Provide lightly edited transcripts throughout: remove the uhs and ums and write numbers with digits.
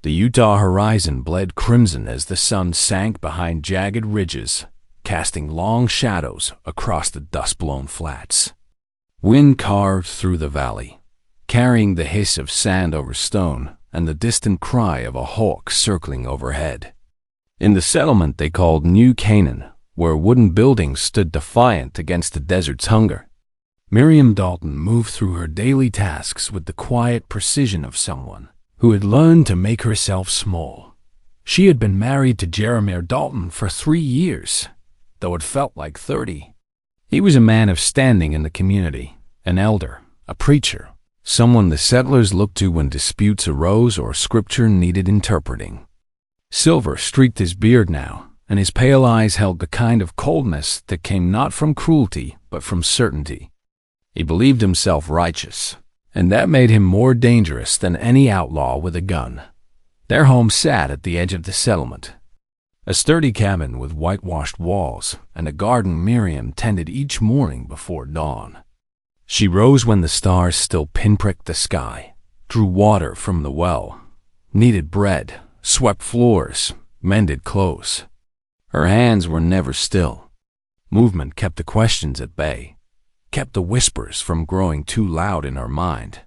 The Utah horizon bled crimson as the sun sank behind jagged ridges, casting long shadows across the dust-blown flats. Wind carved through the valley, carrying the hiss of sand over stone and the distant cry of a hawk circling overhead. In the settlement they called New Canaan, where wooden buildings stood defiant against the desert's hunger, Miriam Dalton moved through her daily tasks with the quiet precision of someone who had learned to make herself small. She had been married to Jeremiah Dalton for 3 years, though it felt like 30. He was a man of standing in the community, an elder, a preacher, someone the settlers looked to when disputes arose or scripture needed interpreting. Silver streaked his beard now, and his pale eyes held the kind of coldness that came not from cruelty but from certainty. He believed himself righteous, and that made him more dangerous than any outlaw with a gun. Their home sat at the edge of the settlement, a sturdy cabin with whitewashed walls and a garden Miriam tended each morning before dawn. She rose when the stars still pinpricked the sky, drew water from the well, kneaded bread, swept floors, mended clothes. Her hands were never still. Movement kept the questions at bay, kept the whispers from growing too loud in her mind.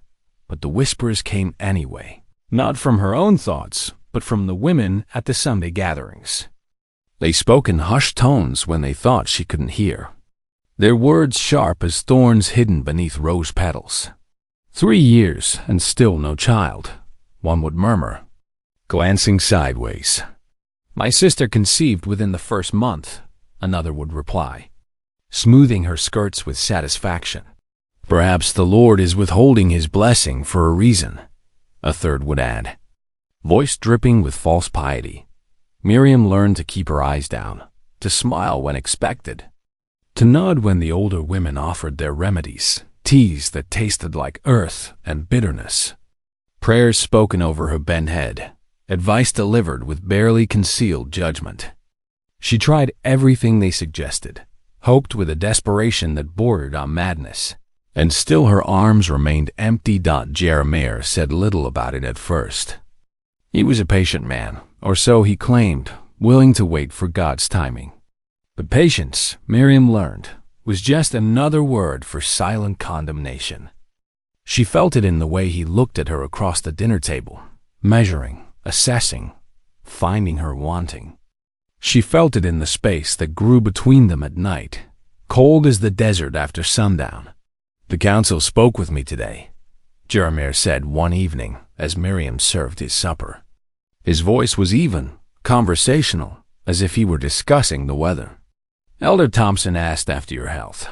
But the whispers came anyway, not from her own thoughts, but from the women at the Sunday gatherings. They spoke in hushed tones when they thought she couldn't hear, their words sharp as thorns hidden beneath rose petals. 3 years and still no child, one would murmur, glancing sideways. My sister conceived within the first month, another would reply, smoothing her skirts with satisfaction. Perhaps the Lord is withholding his blessing for a reason, a third would add. Voice dripping with false piety, Miriam learned to keep her eyes down, to smile when expected, to nod when the older women offered their remedies, teas that tasted like earth and bitterness. Prayers spoken over her bent head, advice delivered with barely concealed judgment. She tried everything they suggested, hoped with a desperation that bordered on madness, and still her arms remained empty. Jeremiah said little about it at first. He was a patient man, or so he claimed, willing to wait for God's timing. But patience, Miriam learned, was just another word for silent condemnation. She felt it in the way he looked at her across the dinner table, measuring, assessing, finding her wanting. She felt it in the space that grew between them at night, cold as the desert after sundown. The council spoke with me today, Jeremiah said one evening as Miriam served his supper. His voice was even, conversational, as if he were discussing the weather. Elder Thompson asked after your health.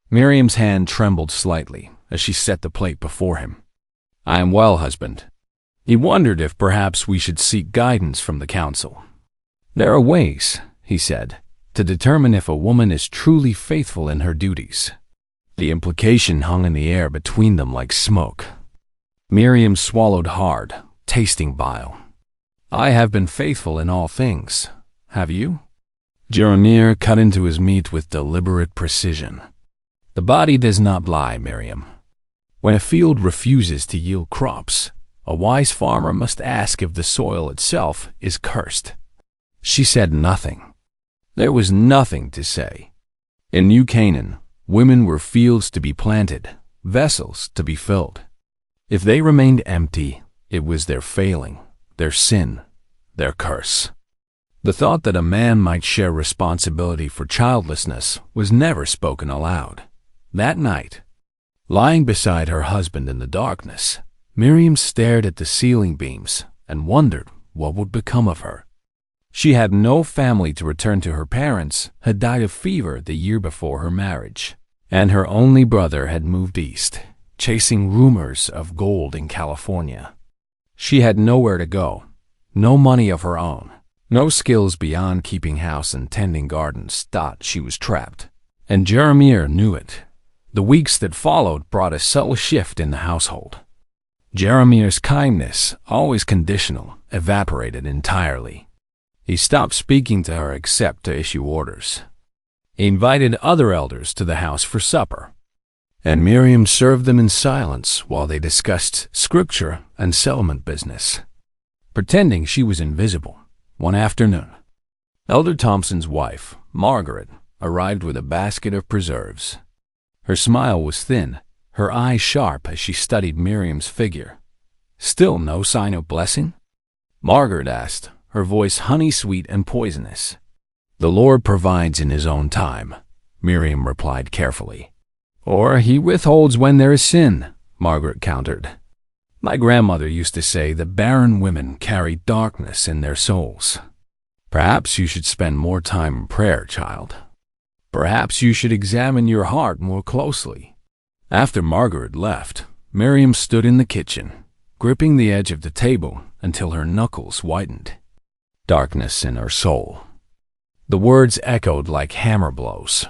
Miriam's hand trembled slightly as she set the plate before him. I am well, husband. He wondered if perhaps we should seek guidance from the council. There are ways, he said, to determine if a woman is truly faithful in her duties. The implication hung in the air between them like smoke. Miriam swallowed hard, tasting bile. I have been faithful in all things. Have you? Jeremiah cut into his meat with deliberate precision. The body does not lie, Miriam. When a field refuses to yield crops, a wise farmer must ask if the soil itself is cursed. She said nothing. There was nothing to say. In New Canaan, women were fields to be planted, vessels to be filled. If they remained empty, it was their failing, their sin, their curse. The thought that a man might share responsibility for childlessness was never spoken aloud. That night, lying beside her husband in the darkness, Miriam stared at the ceiling beams and wondered what would become of her. She had no family to return to. Her parents had died of fever the year before her marriage, and her only brother had moved east, chasing rumors of gold in California. She had nowhere to go, no money of her own, no skills beyond keeping house and tending gardens. She was trapped, and Jeremiah knew it. The weeks that followed brought a subtle shift in the household. Jeremiah's kindness, always conditional, evaporated entirely. He stopped speaking to her except to issue orders. He invited other elders to the house for supper, and Miriam served them in silence while they discussed scripture and settlement business. pretending she was invisible. One afternoon, Elder Thompson's wife, Margaret, arrived with a basket of preserves. Her smile was thin, her eyes sharp as she studied Miriam's figure. "Still no sign of blessing?" Margaret asked, her voice honey-sweet and poisonous. "The Lord provides in His own time," Miriam replied carefully. "Or He withholds when there is sin," Margaret countered. "My grandmother used to say that barren women carry darkness in their souls. Perhaps you should spend more time in prayer, child. Perhaps you should examine your heart more closely." After Margaret left, Miriam stood in the kitchen, gripping the edge of the table until her knuckles whitened. Darkness in her soul. The words echoed like hammer blows.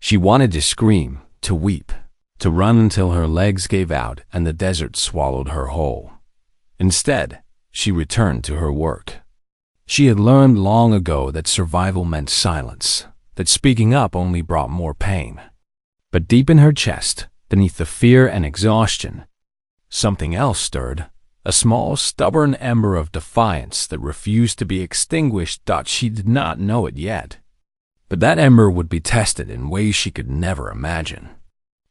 She wanted to scream, to weep, to run until her legs gave out and the desert swallowed her whole. Instead, she returned to her work. She had learned long ago that survival meant silence, that speaking up only brought more pain. But deep in her chest, beneath the fear and exhaustion, something else stirred, a small, stubborn ember of defiance that refused to be extinguished. She did not know it yet. But that ember would be tested in ways she could never imagine.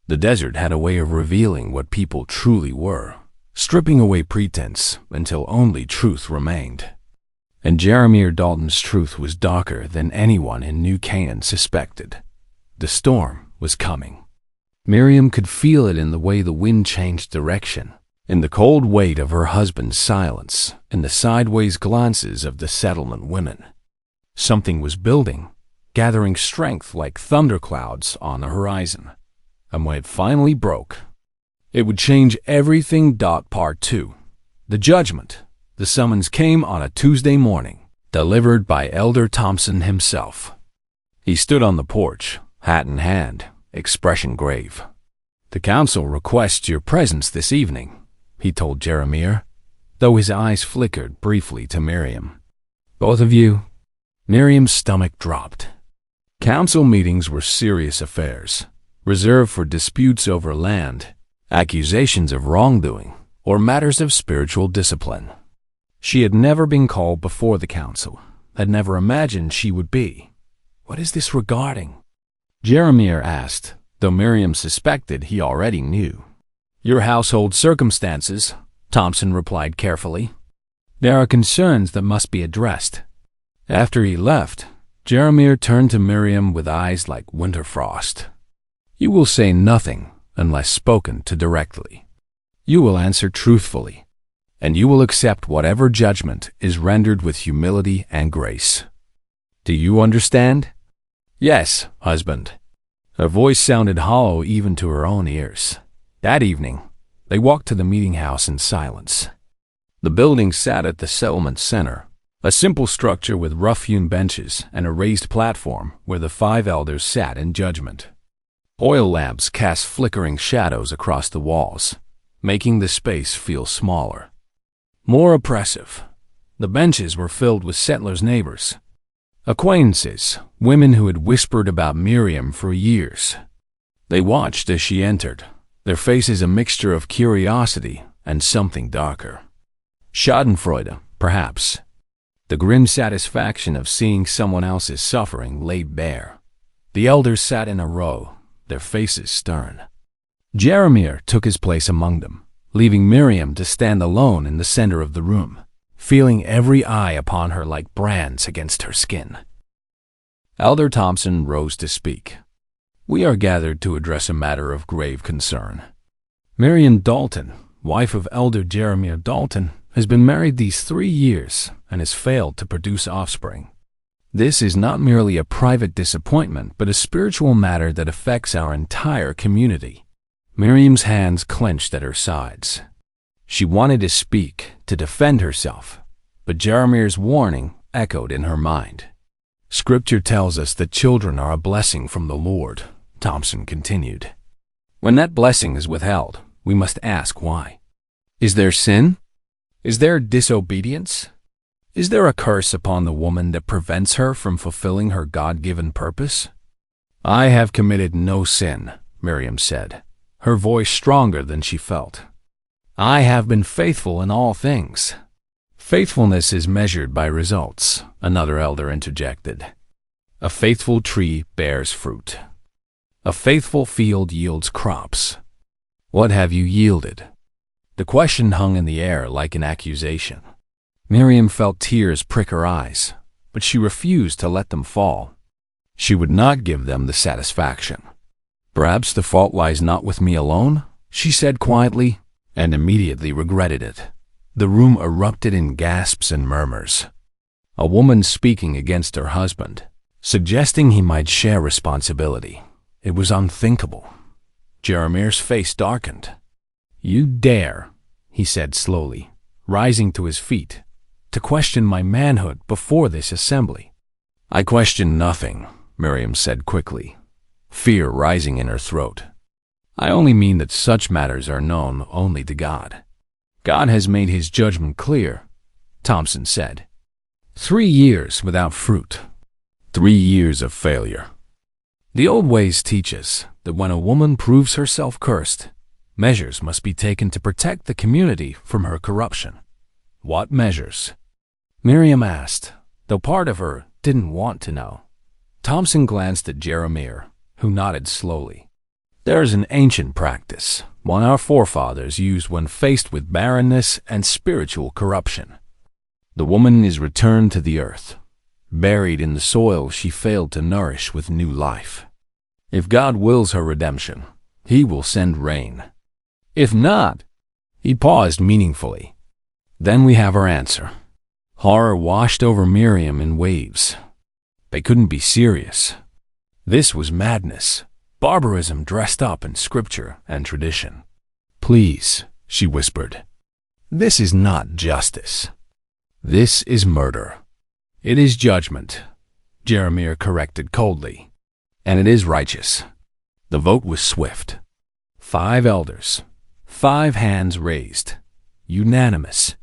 The desert had a way of revealing what people truly were, stripping away pretense until only truth remained. And Jeremiah Dalton's truth was darker than anyone in New Canaan suspected. The storm was coming. Miriam could feel it in the way the wind changed direction, in the cold weight of her husband's silence, in the sideways glances of the settlement women. Something was building, gathering strength like thunderclouds on the horizon. And when it finally broke, it would change everything. Part 2. The Judgment. The summons came on a Tuesday morning, delivered by Elder Thompson himself. He stood on the porch, hat in hand, expression grave. "The council requests your presence this evening," he told Jeremiah, though his eyes flickered briefly to Miriam. "Both of you?" Miriam's stomach dropped. Council meetings were serious affairs, reserved for disputes over land, accusations of wrongdoing, or matters of spiritual discipline. She had never been called before the council, had never imagined she would be. "What is this regarding?" Jeremiah asked, though Miriam suspected he already knew. "Your household circumstances," Thompson replied carefully. "There are concerns that must be addressed." After he left, Jeremiah turned to Miriam with eyes like winter frost. "You will say nothing unless spoken to directly. You will answer truthfully, and you will accept whatever judgment is rendered with humility and grace. Do you understand?" "Yes, husband." Her voice sounded hollow even to her own ears. That evening, they walked to the meeting house in silence. The building sat at the settlement center, a simple structure with rough-hewn benches and a raised platform where the 5 elders sat in judgment. Oil lamps cast flickering shadows across the walls, making the space feel smaller. More oppressive, the benches were filled with settlers' neighbors, acquaintances, women who had whispered about Miriam for years. They watched as she entered, their faces a mixture of curiosity and something darker. Schadenfreude, perhaps. The grim satisfaction of seeing someone else's suffering laid bare. The elders sat in a row, their faces stern. Jeremiah took his place among them, leaving Miriam to stand alone in the center of the room, feeling every eye upon her like brands against her skin. Elder Thompson rose to speak. "We are gathered to address a matter of grave concern. Miriam Dalton, wife of Elder Jeremiah Dalton, has been married these 3 years and has failed to produce offspring. This is not merely a private disappointment, but a spiritual matter that affects our entire community." Miriam's hands clenched at her sides. She wanted to speak, to defend herself, but Jeremiah's warning echoed in her mind. "Scripture tells us that children are a blessing from the Lord," Thompson continued. "When that blessing is withheld, we must ask why. Is there sin? Is there disobedience? Is there a curse upon the woman that prevents her from fulfilling her God-given purpose?" "I have committed no sin," Miriam said, her voice stronger than she felt. "I have been faithful in all things. Faithfulness is measured by results, another elder interjected. A faithful tree bears fruit. A faithful field yields crops. What have you yielded? The question hung in the air like an accusation. Miriam felt tears prick her eyes, but she refused to let them fall. She would not give them the satisfaction. Perhaps the fault lies not with me alone, she said quietly, and immediately regretted it. The room erupted in gasps and murmurs. A woman speaking against her husband, suggesting he might share responsibility. It was unthinkable. Jaramir's face darkened. "You dare," he said slowly, rising to his feet, "to question my manhood before this assembly." "I question nothing," Miriam said quickly, fear rising in her throat. "I only mean that such matters are known only to God." "God has made his judgment clear," Thompson said. 3 years without fruit. 3 years of failure. The old ways teach us that when a woman proves herself cursed, measures must be taken to protect the community from her corruption. What measures? Miriam asked, though part of her didn't want to know. Thompson glanced at Jaramir, who nodded slowly. "There is an ancient practice, one our forefathers used when faced with barrenness and spiritual corruption. The woman is returned to the earth, buried in the soil she failed to nourish with new life. If God wills her redemption, he will send rain. If not," he paused meaningfully, "then we have our answer." Horror washed over Miriam in waves. They couldn't be serious. This was madness, barbarism dressed up in scripture and tradition. "Please," she whispered, "this is not justice. This is murder." "It is judgment," Jaramir corrected coldly, "and it is righteous." The vote was swift. 5 elders, 5 hands raised, unanimous.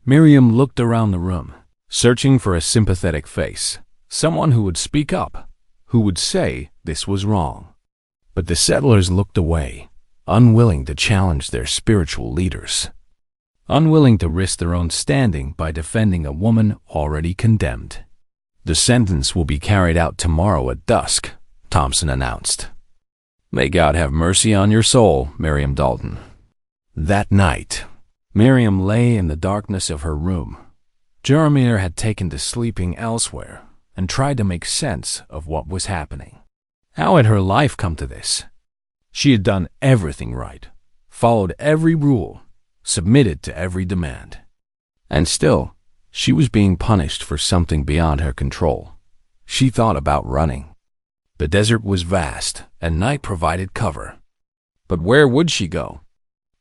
Miriam looked around the room, searching for a sympathetic face, someone who would speak up, who would say this was wrong. But the settlers looked away, unwilling to challenge their spiritual leaders, unwilling to risk their own standing by defending a woman already condemned. "The sentence will be carried out tomorrow at dusk," Thompson announced. "May God have mercy on your soul, Miriam Dalton." That night, Miriam lay in the darkness of her room. Jaramir had taken to sleeping elsewhere and tried to make sense of what was happening. How had her life come to this? She had done everything right, followed every rule, submitted to every demand. And still, she was being punished for something beyond her control. She thought about running. The desert was vast, and night provided cover. But where would she go?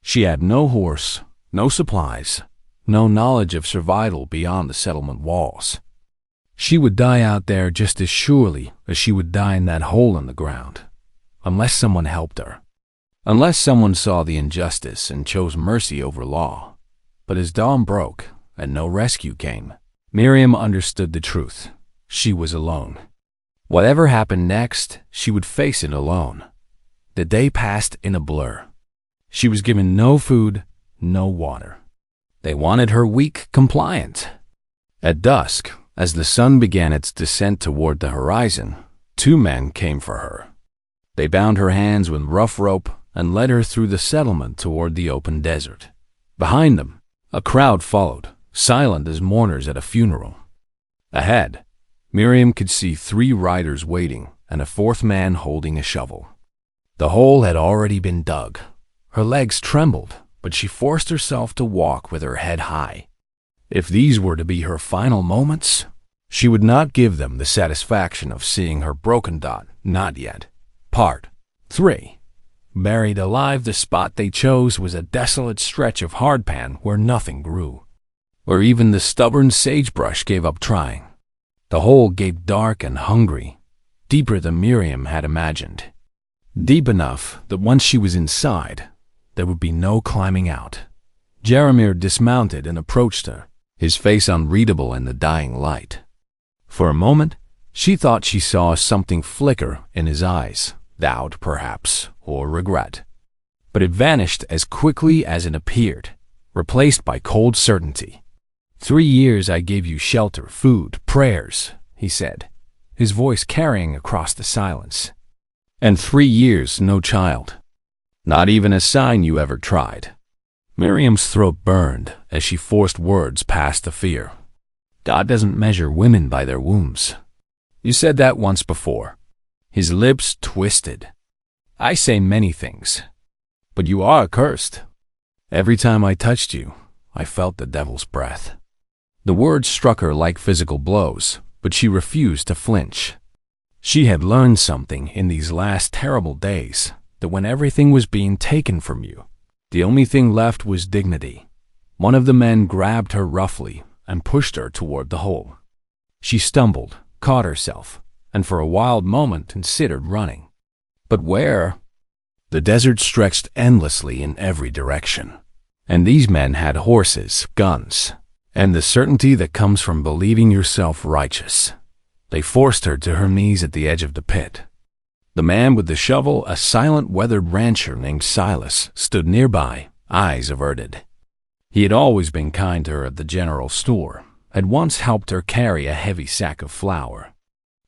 She had no horse, no supplies, no knowledge of survival beyond the settlement walls. She would die out there just as surely as she would die in that hole in the ground, unless someone helped her. Unless someone saw the injustice and chose mercy over law. But as dawn broke and no rescue came, Miriam understood the truth. She was alone. Whatever happened next, she would face it alone. The day passed in a blur. She was given no food, no water. They wanted her weak, compliant. At dusk, as the sun began its descent toward the horizon, 2 men came for her. They bound her hands with rough rope and led her through the settlement toward the open desert. Behind them, a crowd followed, silent as mourners at a funeral. Ahead, Miriam could see 3 riders waiting and a 4th man holding a shovel. The hole had already been dug. Her legs trembled, but she forced herself to walk with her head high. If these were to be her final moments, she would not give them the satisfaction of seeing her broken dot, not yet. Part 3. Buried alive, the spot they chose was a desolate stretch of hardpan where nothing grew, where even the stubborn sagebrush gave up trying. The hole gaped dark and hungry, deeper than Miriam had imagined. Deep enough that once she was inside, there would be no climbing out. Jaramir dismounted and approached her, his face unreadable in the dying light. For a moment, she thought she saw something flicker in his eyes, doubt perhaps, or regret. But it vanished as quickly as it appeared, replaced by cold certainty. 3 years I gave you shelter, food, prayers, he said, his voice carrying across the silence. And 3 years, no child. Not even a sign you ever tried. Miriam's throat burned as she forced words past the fear. God doesn't measure women by their wombs. You said that once before. His lips twisted. I say many things, but you are cursed. Every time I touched you, I felt the devil's breath. The words struck her like physical blows, but she refused to flinch. She had learned something in these last terrible days, that when everything was being taken from you, the only thing left was dignity. One of the men grabbed her roughly and pushed her toward the hole. She stumbled, caught herself, and for a wild moment considered running. But where? The desert stretched endlessly in every direction, and these men had horses, guns, and the certainty that comes from believing yourself righteous. They forced her to her knees at the edge of the pit. The man with the shovel, a silent, weathered rancher named Silas, stood nearby, eyes averted. He had always been kind to her at the general store, had once helped her carry a heavy sack of flour.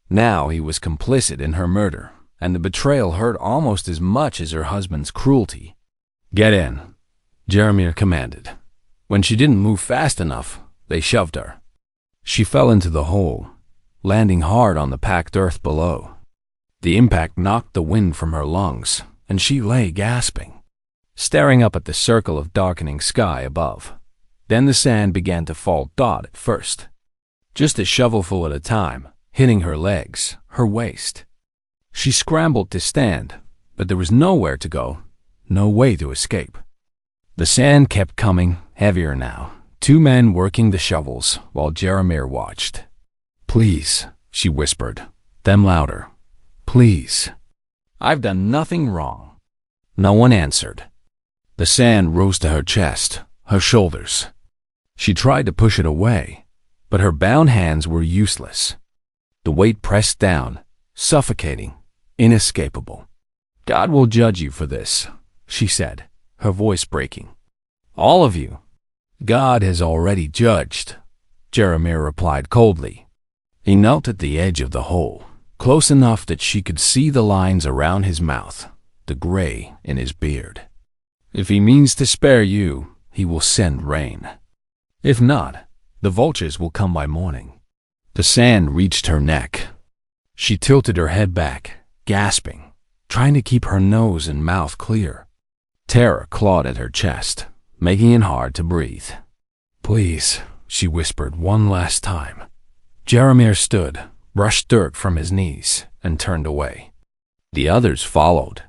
Now he was complicit in her murder, and the betrayal hurt almost as much as her husband's cruelty. Get in, Jeremiah commanded. When she didn't move fast enough, they shoved her. She fell into the hole, landing hard on the packed earth below. The impact knocked the wind from her lungs, and she lay gasping, staring up at the circle of darkening sky above. Then the sand began to fall dot at first, just a shovelful at a time, hitting her legs, her waist. She scrambled to stand, but there was nowhere to go, no way to escape. The sand kept coming, heavier now, 2 men working the shovels while Jeremiah watched. Please, she whispered, then louder. Please. I've done nothing wrong. No one answered. The sand rose to her chest, her shoulders. She tried to push it away, but her bound hands were useless. The weight pressed down, suffocating, inescapable. God will judge you for this, she said, her voice breaking. All of you. God has already judged, Jeremiah replied coldly. He knelt at the edge of the hole, close enough that she could see the lines around his mouth, the gray in his beard. If he means to spare you, he will send rain. If not, the vultures will come by morning. The sand reached her neck. She tilted her head back, gasping, trying to keep her nose and mouth clear. Terror clawed at her chest, making it hard to breathe. Please, she whispered one last time. Jeremiah stood, brushed dirt from his knees, and turned away. The others followed.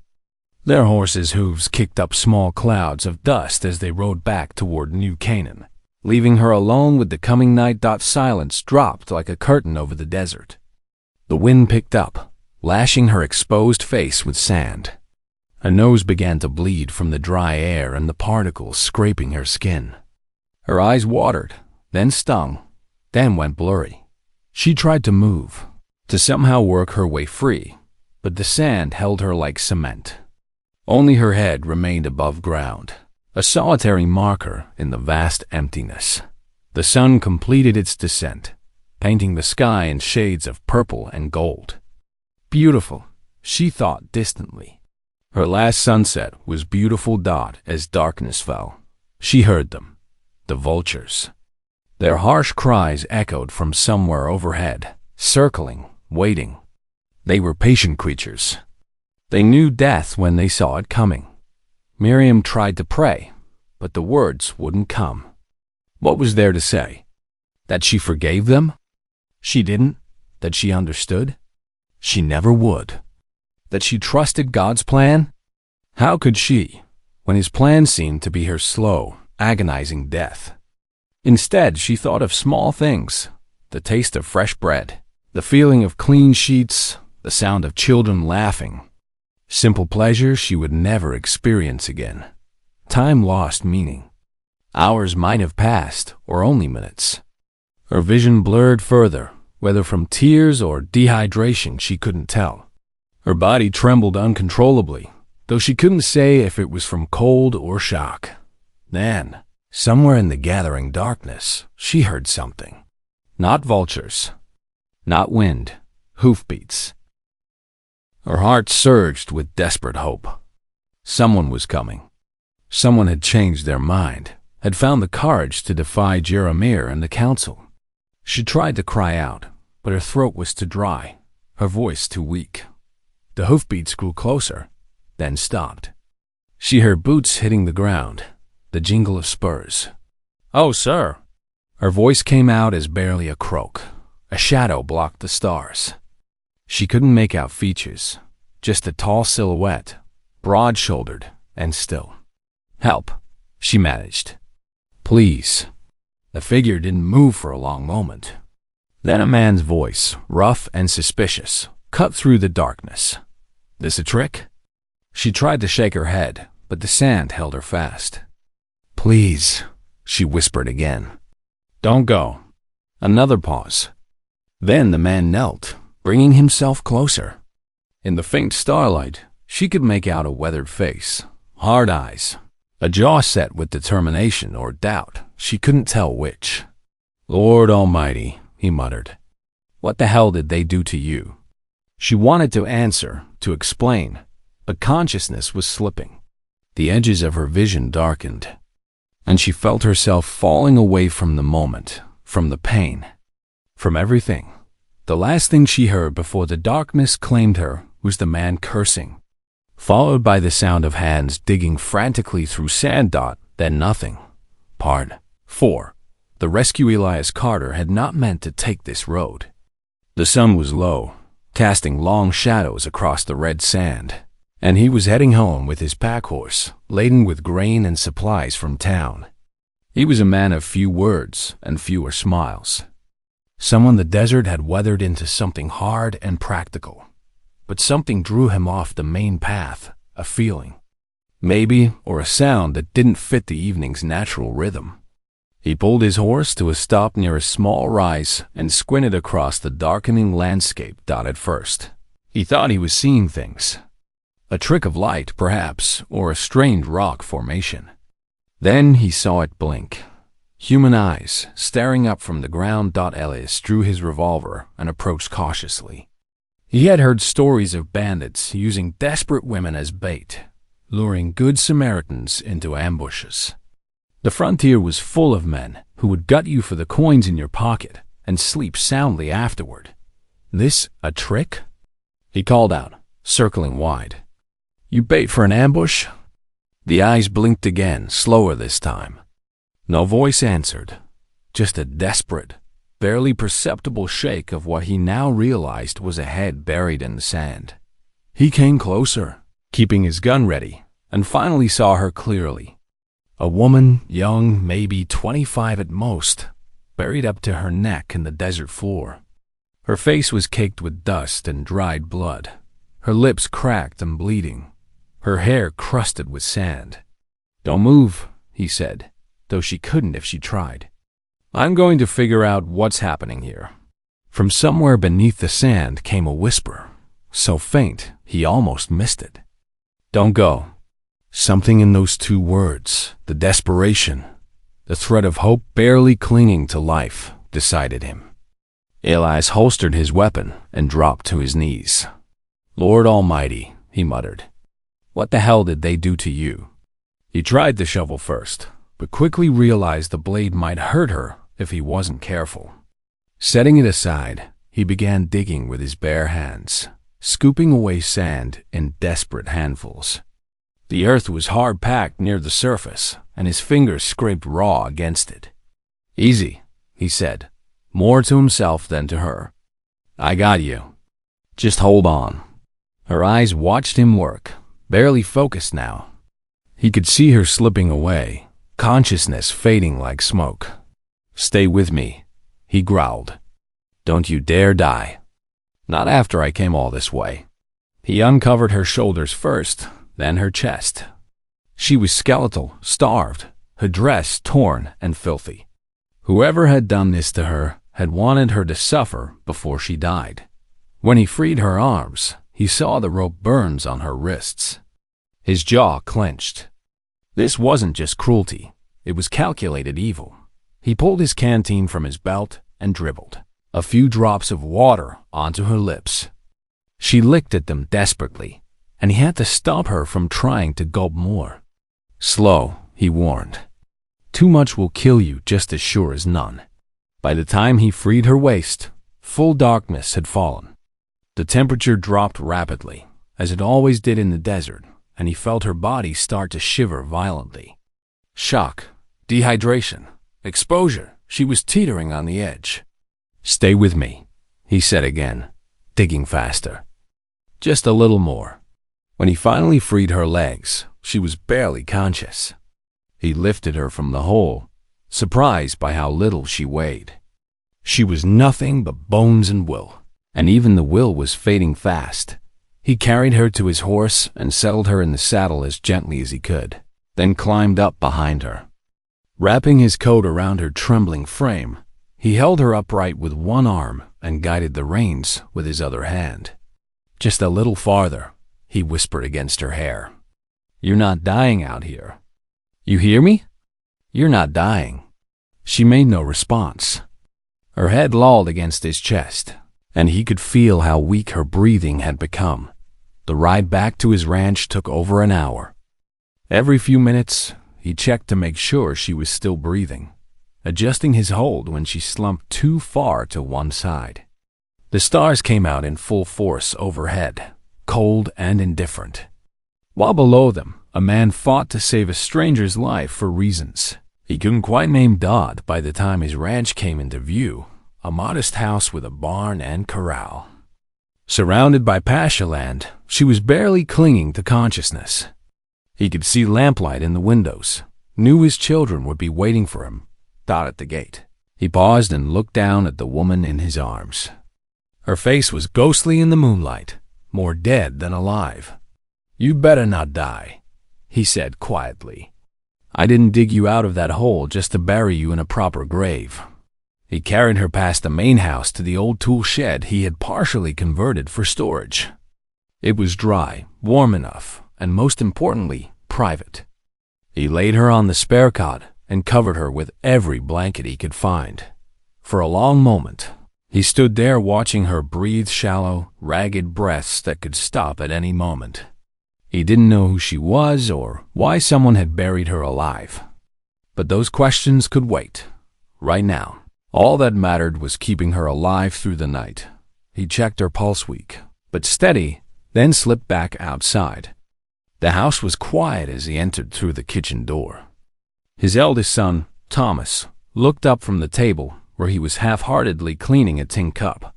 Their horses' hooves kicked up small clouds of dust as they rode back toward New Canaan, leaving her alone with the coming night. Silence dropped like a curtain over the desert. The wind picked up, lashing her exposed face with sand. Her nose began to bleed from the dry air and the particles scraping her skin. Her eyes watered, then stung, then went blurry. She tried to move, to somehow work her way free, but the sand held her like cement. Only her head remained above ground, a solitary marker in the vast emptiness. The sun completed its descent, painting the sky in shades of purple and gold. Beautiful, she thought distantly. Her last sunset was beautiful. As darkness fell, she heard them, the vultures. Their harsh cries echoed from somewhere overhead, circling, waiting. They were patient creatures. They knew death when they saw it coming. Miriam tried to pray, but the words wouldn't come. What was there to say? That she forgave them? She didn't. That she understood? She never would. That she trusted God's plan? How could she, when his plan seemed to be her slow, agonizing death? Instead, she thought of small things, the taste of fresh bread, the feeling of clean sheets, the sound of children laughing. Simple pleasure she would never experience again. Time lost meaning. Hours might have passed, or only minutes. Her vision blurred further, whether from tears or dehydration she couldn't tell. Her body trembled uncontrollably, though she couldn't say if it was from cold or shock. Then, Somewhere in the gathering darkness, she heard something. Not vultures, not wind, hoofbeats. Her heart surged with desperate hope. Someone was coming. Someone had changed their mind, had found the courage to defy Jeremiah and the council. She tried to cry out, but her throat was too dry, her voice too weak. The hoofbeats grew closer, then stopped. She heard boots hitting the ground, the jingle of spurs. "Oh, sir!" Her voice came out as barely a croak. A shadow blocked the stars. She couldn't make out features, just a tall silhouette, broad-shouldered and still. "Help," she managed. "Please." The figure didn't move for a long moment. Then a man's voice, rough and suspicious, cut through the darkness. "This a trick?" She tried to shake her head, but the sand held her fast. "Please," she whispered again. "Don't go." Another pause. Then the man knelt, bringing himself closer. In the faint starlight, she could make out a weathered face, hard eyes, a jaw set with determination or doubt. She couldn't tell which. "Lord Almighty," he muttered. "What the hell did they do to you?" She wanted to answer, to explain, but consciousness was slipping. The edges of her vision darkened, and she felt herself falling away from the moment, from the pain, from everything. The last thing she heard before the darkness claimed her was the man cursing, followed by the sound of hands digging frantically through sand. Then nothing. Part 4. The rescue Elias Carter had not meant to take this road. The sun was low, casting long shadows across the red sand, and he was heading home with his pack horse, laden with grain and supplies from town. He was a man of few words and fewer smiles. Someone the desert had weathered into something hard and practical. But something drew him off the main path, a feeling, maybe, or a sound that didn't fit the evening's natural rhythm. He pulled his horse to a stop near a small rise and squinted across the darkening landscape. At first, he thought he was seeing things. A trick of light, perhaps, or a strange rock formation. Then he saw it blink. Human eyes staring up from the ground. Elias drew his revolver and approached cautiously. He had heard stories of bandits using desperate women as bait, luring good Samaritans into ambushes. The frontier was full of men who would gut you for the coins in your pocket and sleep soundly afterward. This a trick? He called out, circling wide. "You bait for an ambush?" The eyes blinked again, slower this time. No voice answered, just a desperate, barely perceptible shake of what he now realized was a head buried in the sand. He came closer, keeping his gun ready, and finally saw her clearly. A woman, young, maybe 25 at most, buried up to her neck in the desert floor. Her face was caked with dust and dried blood, her lips cracked and bleeding, her hair crusted with sand. "Don't move," he said, though she couldn't if she tried. "I'm going to figure out what's happening here." From somewhere beneath the sand came a whisper, so faint he almost missed it. "Don't go." Something in those two words, the desperation, the thread of hope barely clinging to life, decided him. Elias holstered his weapon and dropped to his knees. "Lord Almighty," he muttered. "What the hell did they do to you?" He tried the shovel first, but quickly realized the blade might hurt her if he wasn't careful. Setting it aside, he began digging with his bare hands, scooping away sand in desperate handfuls. The earth was hard-packed near the surface, and his fingers scraped raw against it. "Easy," he said, more to himself than to her. "I got you. Just hold on." Her eyes watched him work, barely focused now. He could see her slipping away, consciousness fading like smoke. "Stay with me," he growled. "Don't you dare die. Not after I came all this way." He uncovered her shoulders first, then her chest. She was skeletal, starved, her dress torn and filthy. Whoever had done this to her had wanted her to suffer before she died. When he freed her arms, he saw the rope burns on her wrists. His jaw clenched. This wasn't just cruelty. It was calculated evil. He pulled his canteen from his belt and dribbled a few drops of water onto her lips. She licked at them desperately, and he had to stop her from trying to gulp more. "Slow," he warned. "Too much will kill you just as sure as none." By the time he freed her waist, full darkness had fallen. The temperature dropped rapidly, as it always did in the desert, and he felt her body start to shiver violently. Shock, dehydration, exposure. She was teetering on the edge. "Stay with me," he said again, digging faster. Just a little more. When he finally freed her legs, she was barely conscious. He lifted her from the hole, surprised by how little she weighed. She was nothing but bones and will, and even the will was fading fast. He carried her to his horse and settled her in the saddle as gently as he could, then climbed up behind her. Wrapping his coat around her trembling frame, he held her upright with one arm and guided the reins with his other hand. "Just a little farther," he whispered against her hair. "You're not dying out here. You hear me? You're not dying." She made no response. Her head lolled against his chest, and he could feel how weak her breathing had become. The ride back to his ranch took over an hour. Every few minutes, he checked to make sure she was still breathing, adjusting his hold when she slumped too far to one side. The stars came out in full force overhead, cold and indifferent. While below them, a man fought to save a stranger's life for reasons he couldn't quite name. Dodd by the time his ranch came into view, a modest house with a barn and corral. Surrounded by pasture land, she was barely clinging to consciousness. He could see lamplight in the windows, knew his children would be waiting for him, Dot at the gate. He paused and looked down at the woman in his arms. Her face was ghostly in the moonlight, more dead than alive. "You better not die," he said quietly. "I didn't dig you out of that hole just to bury you in a proper grave." He carried her past the main house to the old tool shed he had partially converted for storage. It was dry, warm enough, and most importantly, private. He laid her on the spare cot and covered her with every blanket he could find. For a long moment, he stood there watching her breathe shallow, ragged breaths that could stop at any moment. He didn't know who she was or why someone had buried her alive. But those questions could wait. Right now, all that mattered was keeping her alive through the night. He checked her pulse weak, but steady, then slipped back outside. The house was quiet as he entered through the kitchen door. His eldest son, Thomas, looked up from the table where he was half-heartedly cleaning a tin cup.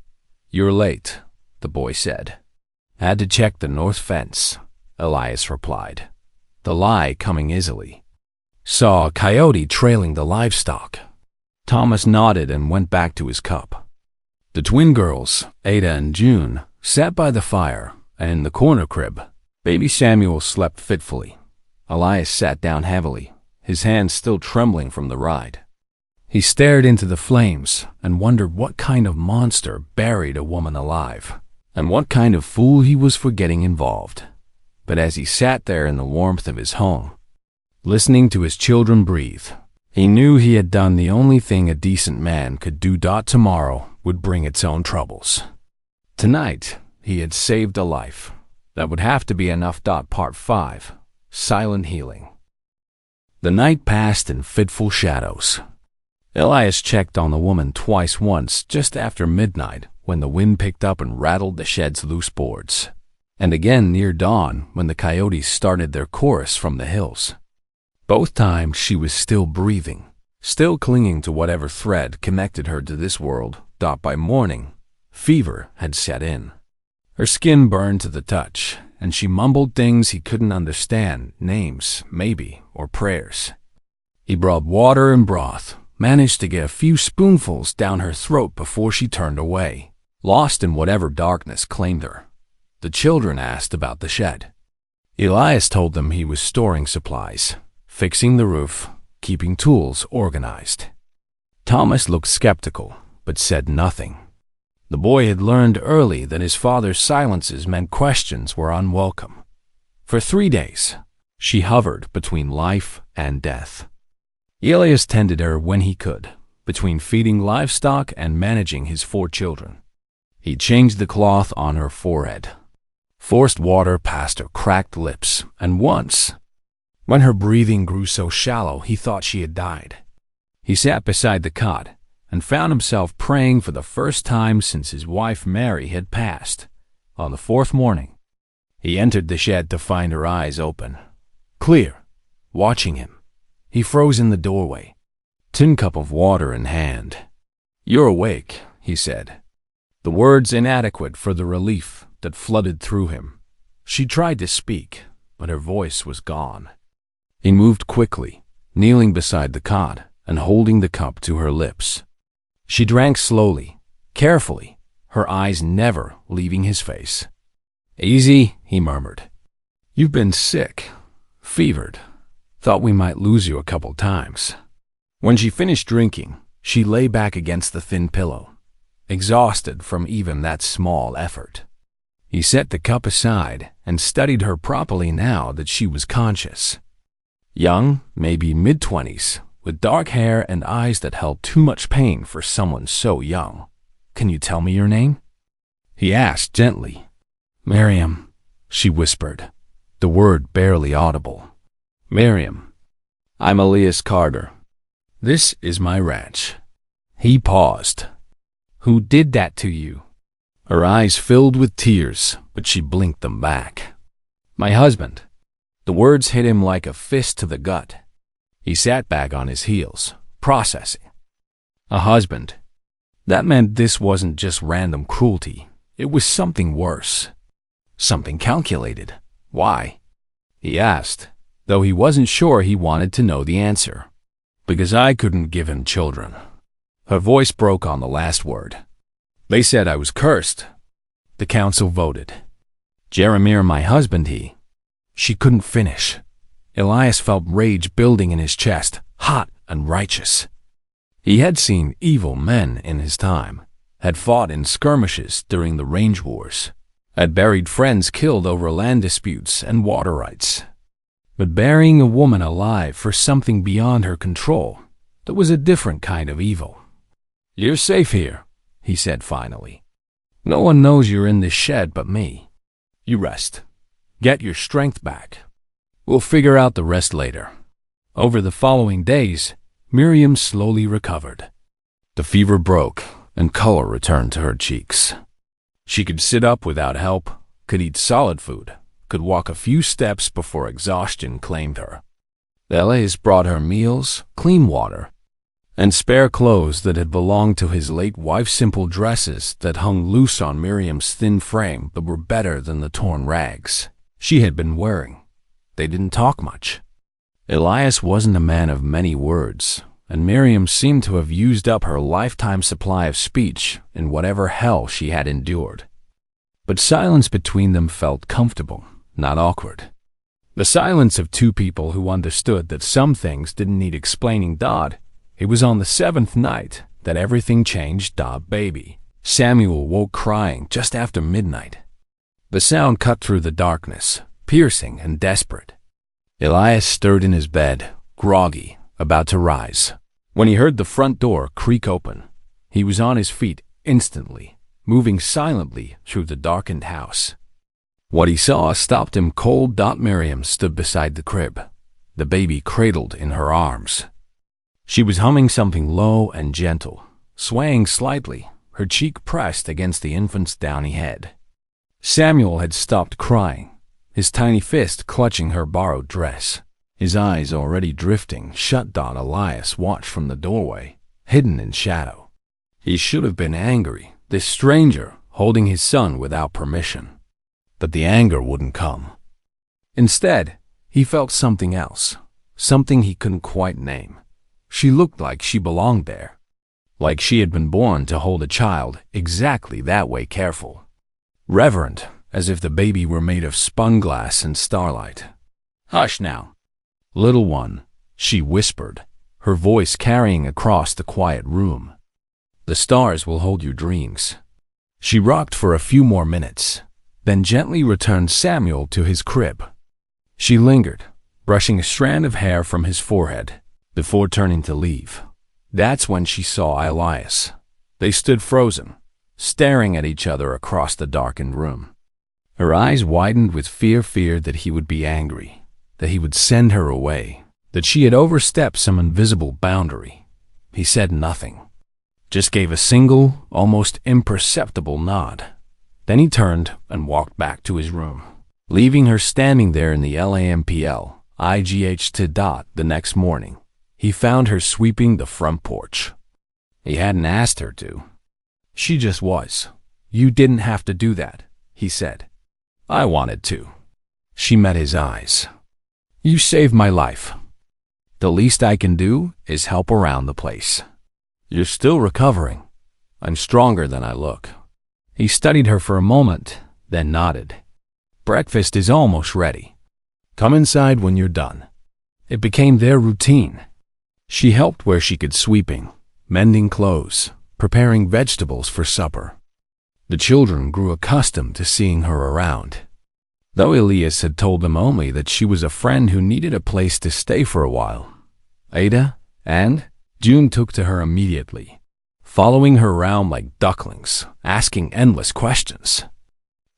"You're late," the boy said. "Had to check the north fence," Elias replied, the lie coming easily. "Saw a coyote trailing the livestock." Thomas nodded and went back to his cup. The twin girls, Ada and June, sat by the fire, and in the corner crib, baby Samuel slept fitfully. Elias sat down heavily, his hands still trembling from the ride. He stared into the flames and wondered what kind of monster buried a woman alive, and what kind of fool he was for getting involved. But as he sat there in the warmth of his home, listening to his children breathe, he knew he had done the only thing a decent man could do. Tomorrow would bring its own troubles. Tonight, he had saved a life. That would have to be enough. Part 5. Silent Healing. The night passed in fitful shadows. Elias checked on the woman twice, once just after midnight when the wind picked up and rattled the shed's loose boards, and again near dawn when the coyotes started their chorus from the hills. Both times she was still breathing, still clinging to whatever thread connected her to this world. By morning, fever had set in. Her skin burned to the touch, and she mumbled things he couldn't understand, names, maybe, or prayers. He brought water and broth, managed to get a few spoonfuls down her throat before she turned away, lost in whatever darkness claimed her. The children asked about the shed. Elias told them he was storing supplies, fixing the roof, keeping tools organized. Thomas looked skeptical, but said nothing. The boy had learned early that his father's silences meant questions were unwelcome. For 3 days, she hovered between life and death. Elias tended her when he could, between feeding livestock and managing his 4 children. He changed the cloth on her forehead, forced water past her cracked lips, and once, when her breathing grew so shallow he thought she had died, he sat beside the cot and found himself praying for the first time since his wife Mary had passed. On the 4th morning, he entered the shed to find her eyes open, clear, watching him. He froze in the doorway, tin cup of water in hand. "You're awake," he said, the words inadequate for the relief that flooded through him. She tried to speak, but her voice was gone. He moved quickly, kneeling beside the cot and holding the cup to her lips. She drank slowly, carefully, her eyes never leaving his face. "Easy," he murmured. "You've been sick, fevered. Thought we might lose you a couple times." When she finished drinking, she lay back against the thin pillow, exhausted from even that small effort. He set the cup aside and studied her properly now that she was conscious. Young, maybe mid-20s, with dark hair and eyes that held too much pain for someone so young. "Can you tell me your name?" he asked gently. "Miriam," she whispered, the word barely audible. "Miriam. I'm Elias Carter. This is my ranch." He paused. "Who did that to you?" Her eyes filled with tears, but she blinked them back. "My husband." The words hit him like a fist to the gut. He sat back on his heels, processing. A husband. That meant this wasn't just random cruelty. It was something worse. Something calculated. Why? He asked, though he wasn't sure he wanted to know the answer. "Because I couldn't give him children." Her voice broke on the last word. "They said I was cursed." The council voted. "Jeremiah, my husband, he..." She couldn't finish. Elias felt rage building in his chest, hot and righteous. He had seen evil men in his time, had fought in skirmishes during the range wars, had buried friends killed over land disputes and water rights. But burying a woman alive for something beyond her control, that was a different kind of evil. "You're safe here," he said finally. "No one knows you're in this shed but me. You rest. Get your strength back. We'll figure out the rest later." Over the following days, Miriam slowly recovered. The fever broke, and color returned to her cheeks. She could sit up without help, could eat solid food, could walk a few steps before exhaustion claimed her. Elias brought her meals, clean water, and spare clothes that had belonged to his late wife's simple dresses that hung loose on Miriam's thin frame but were better than the torn rags she had been wearing. They didn't talk much. Elias wasn't a man of many words, and Miriam seemed to have used up her lifetime supply of speech in whatever hell she had endured. But silence between them felt comfortable, not awkward. The silence of two people who understood that some things didn't need explaining. It was on the 7th night that everything changed. Baby Samuel woke crying just after midnight. The sound cut through the darkness, piercing and desperate. Elias stirred in his bed, groggy, about to rise. When he heard the front door creak open, he was on his feet instantly, moving silently through the darkened house. What he saw stopped him cold. Miriam stood beside the crib, the baby cradled in her arms. She was humming something low and gentle, swaying slightly, her cheek pressed against the infant's downy head. Samuel had stopped crying, his tiny fist clutching her borrowed dress, his eyes already drifting shut. Elias watched from the doorway, hidden in shadow. He should have been angry, this stranger holding his son without permission. But the anger wouldn't come. Instead, he felt something else, something he couldn't quite name. She looked like she belonged there, like she had been born to hold a child exactly that way, careful, reverent, as if the baby were made of spun glass and starlight. "Hush now, little one," she whispered, her voice carrying across the quiet room. "The stars will hold your dreams." She rocked for a few more minutes, then gently returned Samuel to his crib. She lingered, brushing a strand of hair from his forehead, before turning to leave. That's when she saw Elias. They stood frozen, staring at each other across the darkened room. Her eyes widened with fear that he would be angry, that he would send her away, that she had overstepped some invisible boundary. He said nothing, just gave a single, almost imperceptible nod. Then he turned and walked back to his room, leaving her standing there in the LAMPL IGH the next morning. He found her sweeping the front porch. He hadn't asked her to. She just was. You didn't have to do that, he said. I wanted to. She met his eyes. You saved my life. The least I can do is help around the place. You're still recovering. I'm stronger than I look. He studied her for a moment, then nodded. Breakfast is almost ready. Come inside when you're done. It became their routine. She helped where she could, sweeping, mending clothes, preparing vegetables for supper. The children grew accustomed to seeing her around. Though Elias had told them only that she was a friend who needed a place to stay for a while. Ada and June took to her immediately, following her around like ducklings, asking endless questions.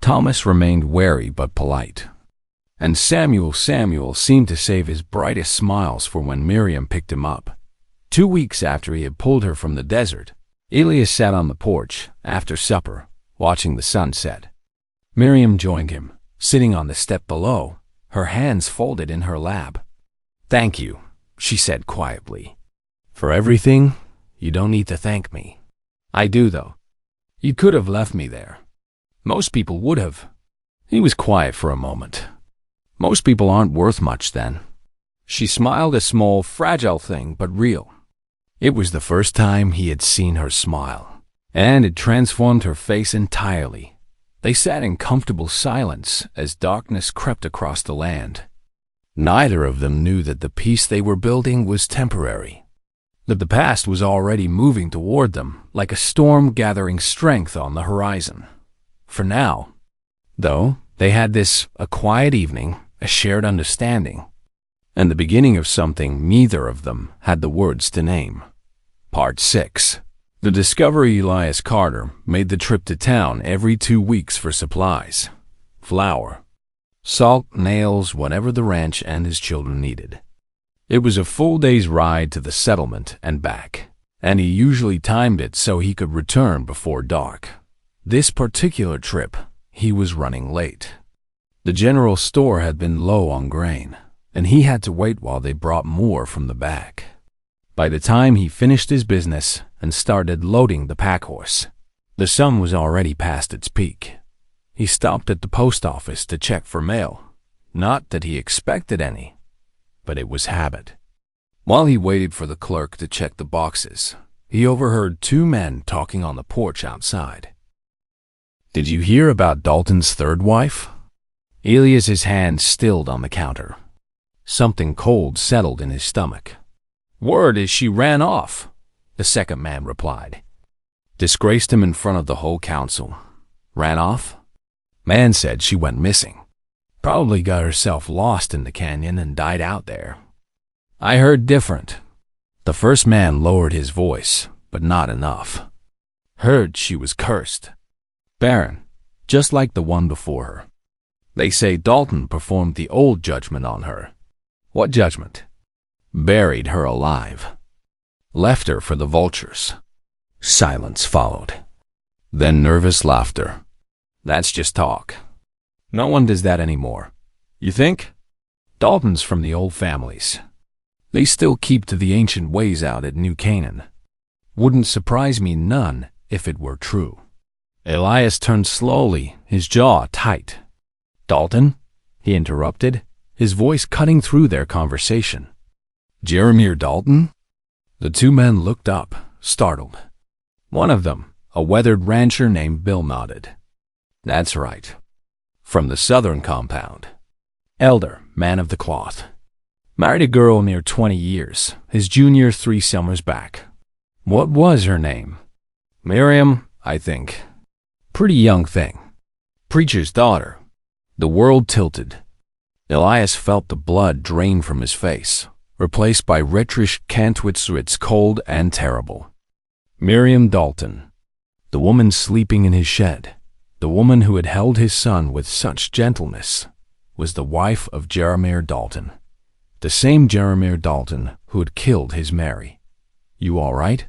Thomas remained wary but polite. And Samuel seemed to save his brightest smiles for when Miriam picked him up. 2 weeks after he had pulled her from the desert, Elias sat on the porch after supper, watching the sunset. Miriam joined him, sitting on the step below, her hands folded in her lap. Thank you, she said quietly. For everything, you don't need to thank me. I do, though. You could have left me there. Most people would have. He was quiet for a moment. Most people aren't worth much then. She smiled, a small, fragile thing, but real. It was the first time he had seen her smile, and it transformed her face entirely. They sat in comfortable silence as darkness crept across the land. Neither of them knew that the peace they were building was temporary, that the past was already moving toward them like a storm gathering strength on the horizon. For now, though, they had a quiet evening, a shared understanding, and the beginning of something neither of them had the words to name. Part 6. The discovery Elias Carter made the trip to town every 2 weeks for supplies. Flour, salt, nails, whatever the ranch and his children needed. It was a full day's ride to the settlement and back, and he usually timed it so he could return before dark. This particular trip, he was running late. The general store had been low on grain, and he had to wait while they brought more from the back. By the time he finished his business and started loading the pack horse, the sun was already past its peak. He stopped at the post office to check for mail. Not that he expected any, but it was habit. While he waited for the clerk to check the boxes, he overheard 2 men talking on the porch outside. Did you hear about Dalton's third wife? Elias's hand stilled on the counter. Something cold settled in his stomach. Word is she ran off, the second man replied. Disgraced him in front of the whole council. Ran off? Man said she went missing. Probably got herself lost in the canyon and died out there. I heard different. The first man lowered his voice, but not enough. Heard she was cursed. Barren, just like the one before her. They say Dalton performed the old judgment on her. What judgment? Buried her alive. Left her for the vultures. Silence followed. Then nervous laughter. That's just talk. No one does that anymore. You think? Dalton's from the old families. They still keep to the ancient ways out at New Canaan. Wouldn't surprise me none if it were true. Elias turned slowly, his jaw tight. Dalton? He interrupted, his voice cutting through their conversation. Jeremiah Dalton? The 2 men looked up, startled. One of them, a weathered rancher named Bill, nodded. That's right. From the southern compound. Elder, man of the cloth. Married a girl near 20 years, his junior 3 summers back. What was her name? Miriam, I think. Pretty young thing. Preacher's daughter. The world tilted. Elias felt the blood drain from his face, replaced by Retrich Kantwitzritz cold and terrible. Miriam Dalton, the woman sleeping in his shed, the woman who had held his son with such gentleness, was the wife of Jeremiah Dalton, the same Jeremiah Dalton who had killed his Mary. "You all right?"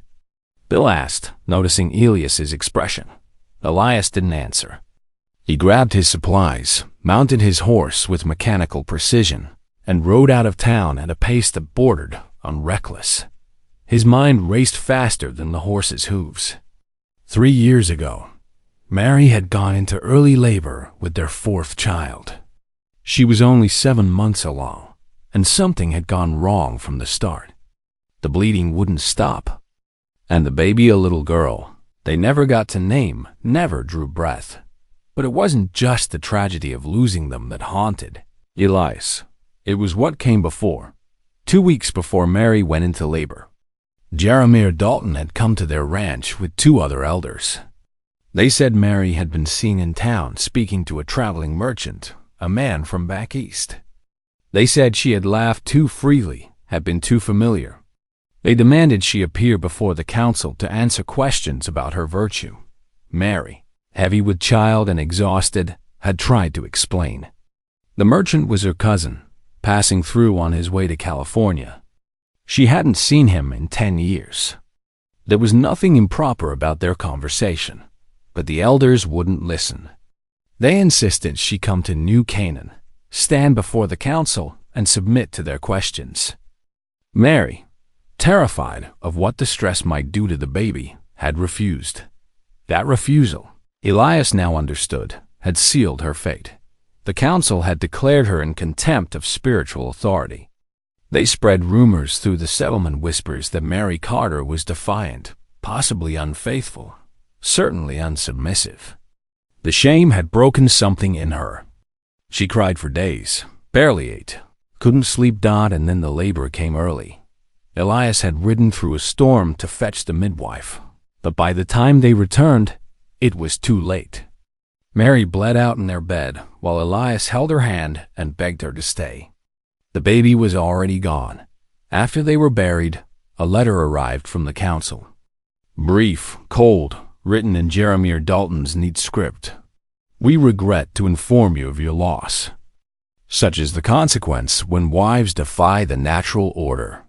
Bill asked, noticing Elias's expression. Elias didn't answer. He grabbed his supplies, mounted his horse with mechanical precision, and rode out of town at a pace that bordered on reckless. His mind raced faster than the horse's hooves. 3 years ago, Mary had gone into early labor with their 4th child. She was only 7 months along, and something had gone wrong from the start. The bleeding wouldn't stop. And the baby, a little girl they never got to name, never drew breath. But it wasn't just the tragedy of losing them that haunted Elias. It was what came before. 2 weeks before Mary went into labor, Jeremiah Dalton had come to their ranch with 2 other elders. They said Mary had been seen in town speaking to a traveling merchant, a man from back east. They said she had laughed too freely, had been too familiar. They demanded she appear before the council to answer questions about her virtue. Mary, heavy with child and exhausted, had tried to explain. The merchant was her cousin, passing through on his way to California. She hadn't seen him in 10 years. There was nothing improper about their conversation, but the elders wouldn't listen. They insisted she come to New Canaan, stand before the council, and submit to their questions. Mary, terrified of what the stress might do to the baby, had refused. That refusal, Elias now understood, had sealed her fate. The council had declared her in contempt of spiritual authority. They spread rumors through the settlement whispers that Mary Carter was defiant, possibly unfaithful, certainly unsubmissive. The shame had broken something in her. She cried for days, barely ate, couldn't sleep, and then the labor came early. Elias had ridden through a storm to fetch the midwife, but by the time they returned, it was too late. Mary bled out in their bed while Elias held her hand and begged her to stay. The baby was already gone. After they were buried, a letter arrived from the council. Brief, cold, written in Jeremiah Dalton's neat script. "We regret to inform you of your loss. Such is the consequence when wives defy the natural order.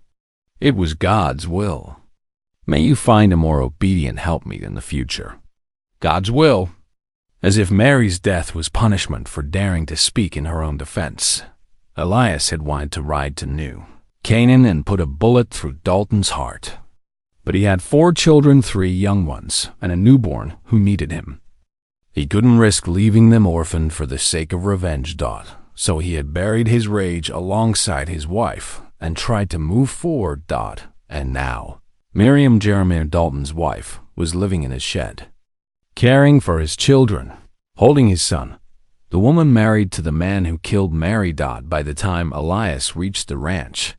It was God's will. May you find a more obedient helpmeet in the future. God's will." As if Mary's death was punishment for daring to speak in her own defense, Elias had wanted to ride to New Canaan and put a bullet through Dalton's heart. But he had 4 children, 3 young ones, and a newborn who needed him. He couldn't risk leaving them orphaned for the sake of revenge. So he had buried his rage alongside his wife and tried to move forward. And now, Miriam, Jeremiah Dalton's wife, was living in his shed, caring for his children, holding his son, the woman married to the man who killed Mary. By the time Elias reached the ranch,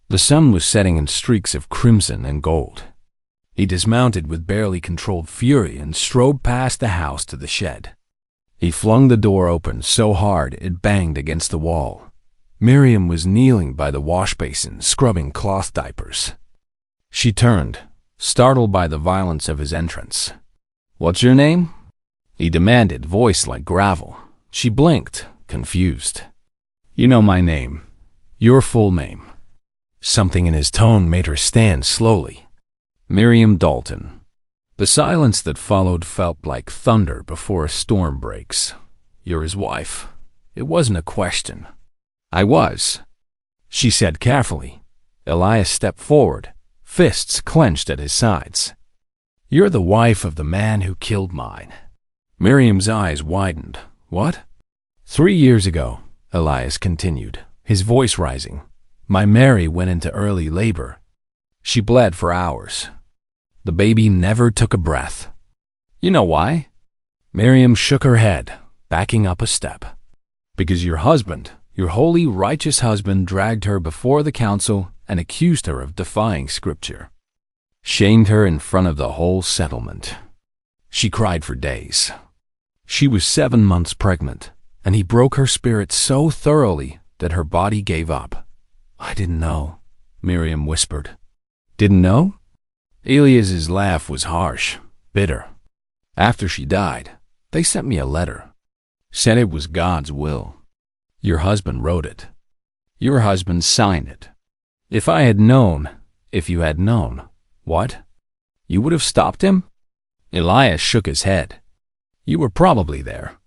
the sun was setting in streaks of crimson and gold. He dismounted with barely controlled fury and strode past the house to the shed. He flung the door open so hard it banged against the wall. Miriam was kneeling by the wash basin, scrubbing cloth diapers. She turned, startled by the violence of his entrance. "What's your name?" he demanded, voice like gravel. She blinked, confused. "You know my name. Your full name." Something in his tone made her stand slowly. "Miriam Dalton." The silence that followed felt like thunder before a storm breaks. "You're his wife." It wasn't a question. "I was," she said carefully. Elias stepped forward, fists clenched at his sides. "You're the wife of the man who killed mine." Miriam's eyes widened. "What?" 3 years ago, Elias continued, his voice rising, "my Mary went into early labor. She bled for hours. The baby never took a breath. You know why?" Miriam shook her head, backing up a step. "Because your husband, your holy, righteous husband, dragged her before the council and accused her of defying Scripture. Shamed her in front of the whole settlement. She cried for days. She was 7 months pregnant, and he broke her spirit so thoroughly that her body gave up. I didn't know. Miriam whispered. Didn't know? Elias's laugh was harsh, bitter. After she died, they sent me a letter. Said it was God's will. Your husband wrote it. Your husband signed it. If I had known, if you had known, what? You would have stopped him? Elias shook his head. You were probably there.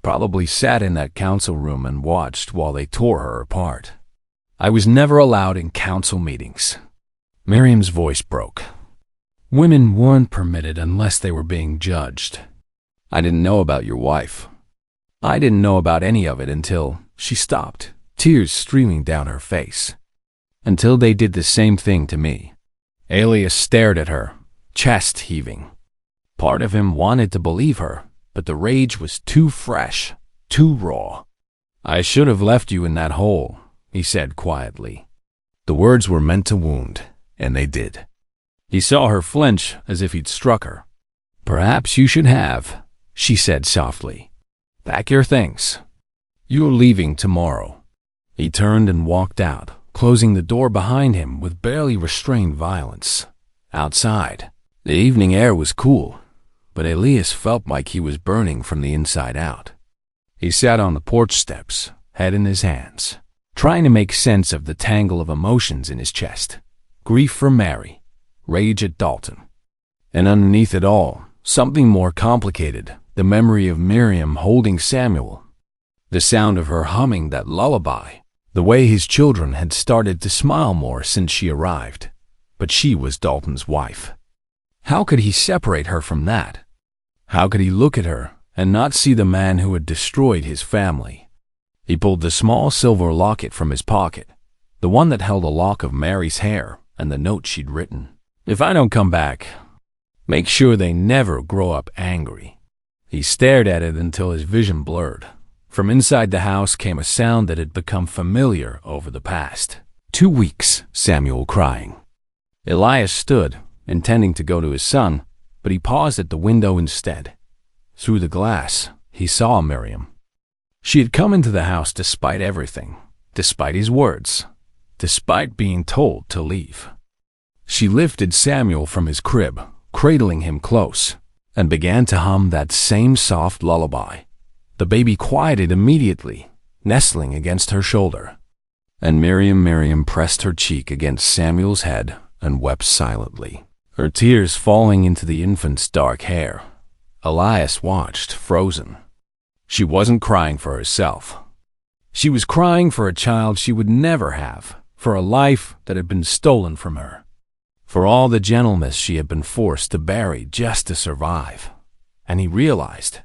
Probably sat in that council room and watched while they tore her apart. I was never allowed in council meetings. Miriam's voice broke. Women weren't permitted unless they were being judged. I didn't know about your wife. I didn't know about any of it until she stopped, tears streaming down her face. Until they did the same thing to me. Elias stared at her, chest heaving. Part of him wanted to believe her, but the rage was too fresh, too raw. I should have left you in that hole, he said quietly. The words were meant to wound, and they did. He saw her flinch as if he'd struck her. Perhaps you should have, she said softly. Pack your things. You're leaving tomorrow. He turned and walked out, closing the door behind him with barely restrained violence. Outside, the evening air was cool, but Elias felt like he was burning from the inside out. He sat on the porch steps, head in his hands, trying to make sense of the tangle of emotions in his chest. Grief for Mary, rage at Dalton. And underneath it all, something more complicated, the memory of Miriam holding Samuel. The sound of her humming that lullaby. The way his children had started to smile more since she arrived. But she was Dalton's wife. How could he separate her from that? How could he look at her and not see the man who had destroyed his family? He pulled the small silver locket from his pocket, the one that held a lock of Mary's hair and the note she'd written. If I don't come back, make sure they never grow up angry. He stared at it until his vision blurred. From inside the house came a sound that had become familiar over the past 2 weeks, Samuel crying. Elias stood, intending to go to his son, but he paused at the window instead. Through the glass, he saw Miriam. She had come into the house despite everything, despite his words, despite being told to leave. She lifted Samuel from his crib, cradling him close, and began to hum that same soft lullaby. The baby quieted immediately, nestling against her shoulder. And Miriam pressed her cheek against Samuel's head and wept silently, her tears falling into the infant's dark hair. Elias watched, frozen. She wasn't crying for herself. She was crying for a child she would never have, for a life that had been stolen from her, for all the gentleness she had been forced to bury just to survive. And he realized,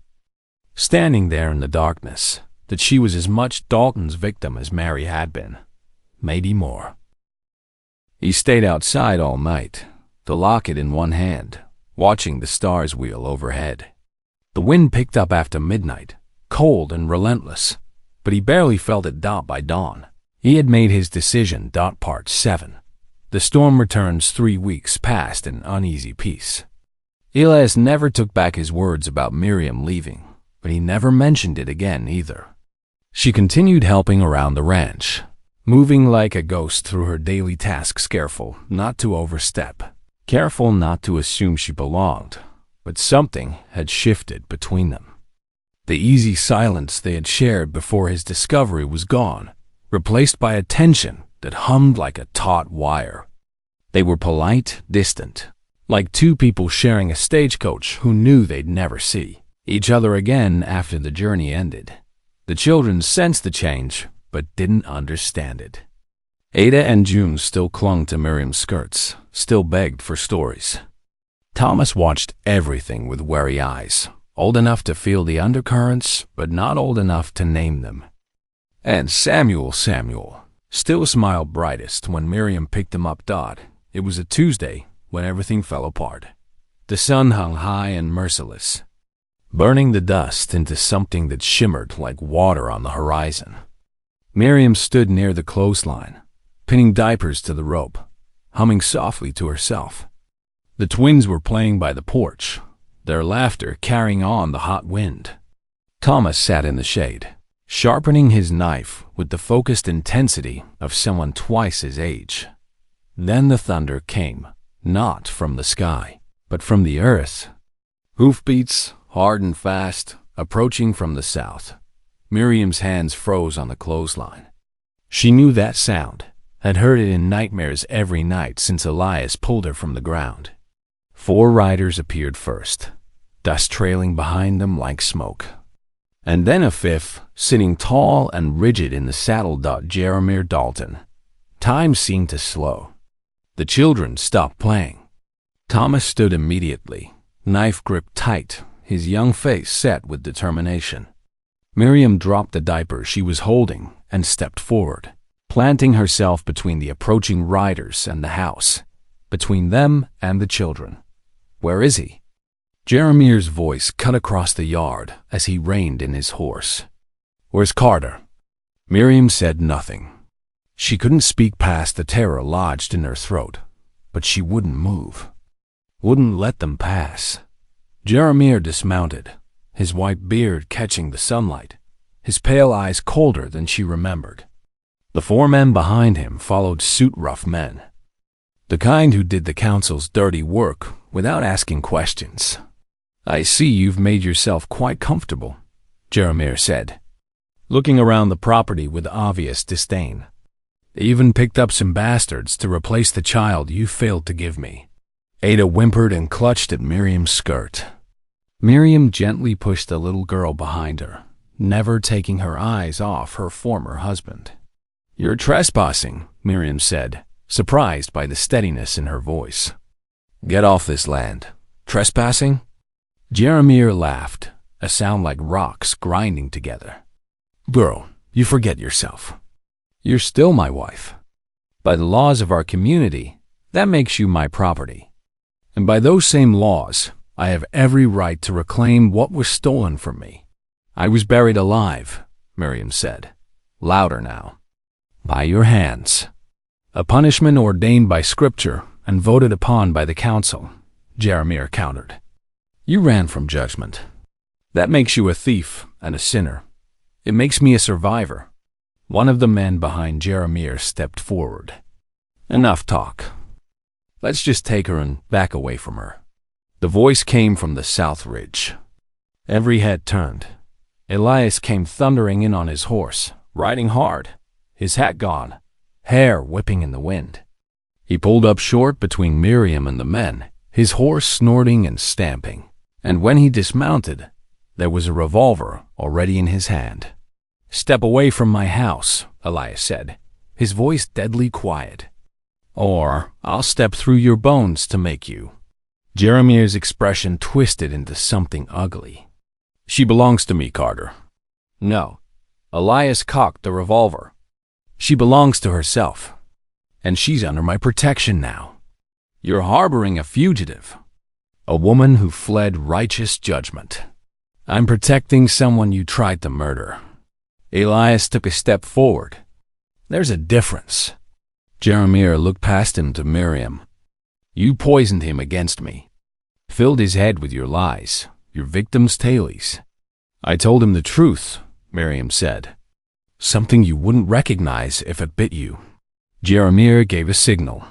standing there in the darkness, that she was as much Dalton's victim as Mary had been, maybe more. He stayed outside all night, the locket in one hand, watching the stars wheel overhead. The wind picked up after midnight, cold and relentless, but he barely felt it by dawn. He had made his decision. Part 7. The storm returns 3 weeks past in uneasy peace. Elias never took back his words about Miriam leaving, but he never mentioned it again either. She continued helping around the ranch, moving like a ghost through her daily tasks, careful not to overstep, careful not to assume she belonged, but something had shifted between them. The easy silence they had shared before his discovery was gone, replaced by a tension that hummed like a taut wire. They were polite, distant, like two people sharing a stagecoach who knew they'd never see each other again after the journey ended. The children sensed the change, but didn't understand it. Ada and June still clung to Miriam's skirts, still begged for stories. Thomas watched everything with wary eyes, old enough to feel the undercurrents, but not old enough to name them. And Samuel still smiled brightest when Miriam picked him up. It was a Tuesday when everything fell apart. The sun hung high and merciless, burning the dust into something that shimmered like water on the horizon. Miriam stood near the clothesline, pinning diapers to the rope, humming softly to herself. The twins were playing by the porch, their laughter carrying on the hot wind. Thomas sat in the shade, sharpening his knife with the focused intensity of someone twice his age. Then the thunder came, not from the sky, but from the earth. Hoofbeats, hard and fast, approaching from the south. Miriam's hands froze on the clothesline. She knew that sound, had heard it in nightmares every night since Elias pulled her from the ground. 4 riders appeared first, dust trailing behind them like smoke. And then a 5th, sitting tall and rigid in the saddle. Jeremiah Dalton. Time seemed to slow. The children stopped playing. Thomas stood immediately, knife gripped tight, his young face set with determination. Miriam dropped the diaper she was holding and stepped forward, planting herself between the approaching riders and the house, between them and the children. "Where is he?" Jeremiah's voice cut across the yard as he reined in his horse. "Where's Carter?" Miriam said nothing. She couldn't speak past the terror lodged in her throat, but she wouldn't move. Wouldn't let them pass. Jeremiah dismounted, his white beard catching the sunlight, his pale eyes colder than she remembered. The 4 men behind him followed suit, rough men. The kind who did the council's dirty work without asking questions. "I see you've made yourself quite comfortable," Jeremiah said, looking around the property with obvious disdain. "They even picked up some bastards to replace the child you failed to give me." Ada whimpered and clutched at Miriam's skirt. Miriam gently pushed the little girl behind her, never taking her eyes off her former husband. "You're trespassing," Miriam said, surprised by the steadiness in her voice. "Get off this land. Trespassing?" Jeremiah laughed, a sound like rocks grinding together. "Girl, you forget yourself. You're still my wife. By the laws of our community, that makes you my property. And by those same laws, I have every right to reclaim what was stolen from me." "I was buried alive," Miriam said, louder now. "By your hands. A punishment ordained by Scripture and voted upon by the council," Jeremiah countered. "You ran from judgment. That makes you a thief and a sinner. It makes me a survivor." One of the men behind Jeremiah stepped forward. "Enough talk. Let's just take her and back away from her." The voice came from the south ridge. Every head turned. Elias came thundering in on his horse, riding hard, his hat gone, hair whipping in the wind. He pulled up short between Miriam and the men, his horse snorting and stamping. And when he dismounted, there was a revolver already in his hand. "Step away from my house," Elias said, his voice deadly quiet. "Or I'll step through your bones to make you." Jeremiah's expression twisted into something ugly. "She belongs to me, Carter." "No." Elias cocked the revolver. "She belongs to herself. And she's under my protection now. You're harboring a fugitive. A woman who fled righteous judgment. I'm protecting someone you tried to murder." Elias took a step forward. "There's a difference." Jeremiah looked past him to Miriam. "You poisoned him against me. Filled his head with your lies, your victim's tales." "I told him the truth," Miriam said. "Something you wouldn't recognize if it bit you." Jeremiah gave a signal.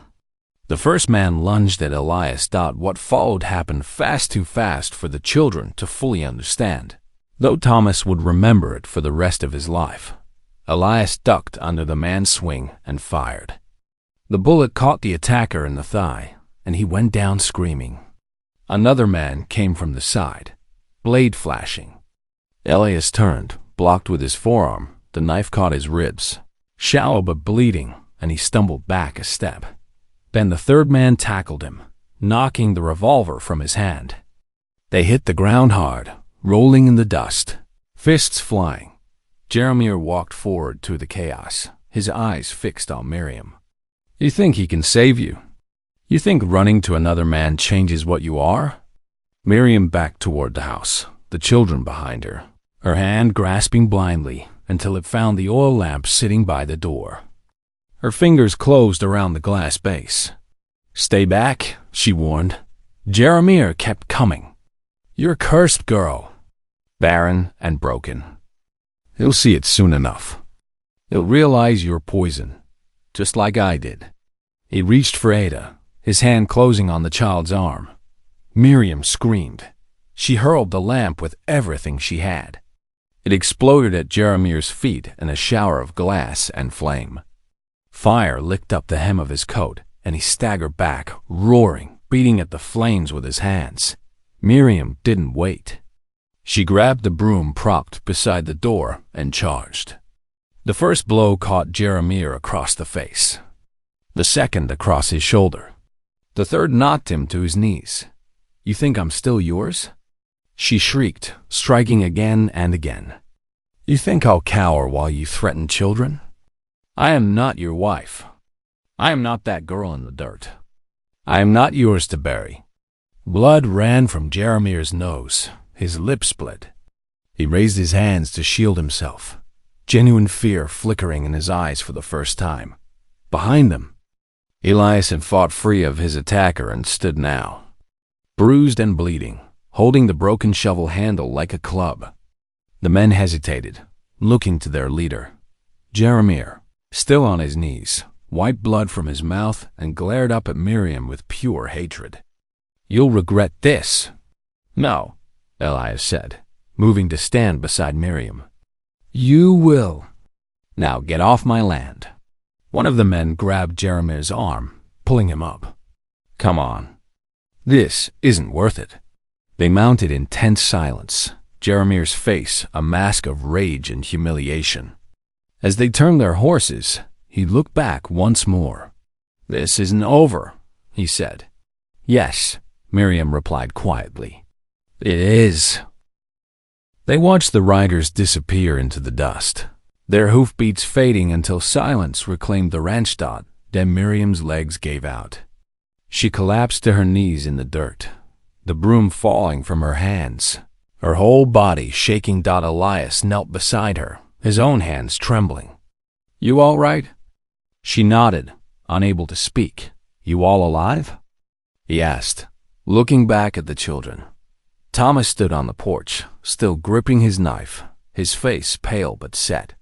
The first man lunged at Elias. What followed happened too fast for the children to fully understand, though Thomas would remember it for the rest of his life. Elias ducked under the man's swing and fired. The bullet caught the attacker in the thigh, and he went down screaming. Another man came from the side, blade flashing. Elias turned, blocked with his forearm. The knife caught his ribs, shallow but bleeding, and he stumbled back a step. Then the third man tackled him, knocking the revolver from his hand. They hit the ground hard, rolling in the dust, fists flying. Jeremiah walked forward through the chaos, his eyes fixed on Miriam. "You think he can save you? You think running to another man changes what you are?" Miriam backed toward the house, the children behind her, her hand grasping blindly until it found the oil lamp sitting by the door. Her fingers closed around the glass base. "Stay back," she warned. Jeremiah kept coming. "You're a cursed girl." Barren and broken. "He'll see it soon enough. He'll realize you're poison, just like I did." He reached for Ada, his hand closing on the child's arm. Miriam screamed. She hurled the lamp with everything she had. It exploded at Jaramir's feet in a shower of glass and flame. Fire licked up the hem of his coat, and he staggered back, roaring, beating at the flames with his hands. Miriam didn't wait. She grabbed the broom propped beside the door and charged. The first blow caught Jaramir across the face. The second across his shoulder. The third knocked him to his knees. "You think I'm still yours?" She shrieked, striking again and again. "You think I'll cower while you threaten children? I am not your wife. I am not that girl in the dirt. I am not yours to bury." Blood ran from Jaramir's nose. His lips split. He raised his hands to shield himself, genuine fear flickering in his eyes for the first time. Behind them, Elias had fought free of his attacker and stood now, bruised and bleeding, holding the broken shovel handle like a club. The men hesitated, looking to their leader. Jaramir, still on his knees, wiped blood from his mouth and glared up at Miriam with pure hatred. "You'll regret this." "No," Elias said, moving to stand beside Miriam. "You will. Now get off my land." One of the men grabbed Jaramir's arm, pulling him up. "Come on. This isn't worth it." They mounted in tense silence, Jaramir's face a mask of rage and humiliation. As they turned their horses, he looked back once more. "This isn't over," he said. "Yes," Miriam replied quietly. "It is." They watched the riders disappear into the dust, their hoofbeats fading until silence reclaimed the ranch dot. Then Miriam's legs gave out. She collapsed to her knees in the dirt, the broom falling from her hands, her whole body shaking. Elias knelt beside her, his own hands trembling. "You all right?" She nodded, unable to speak. "You all alive?" he asked, looking back at the children. Thomas stood on the porch, still gripping his knife, his face pale but set.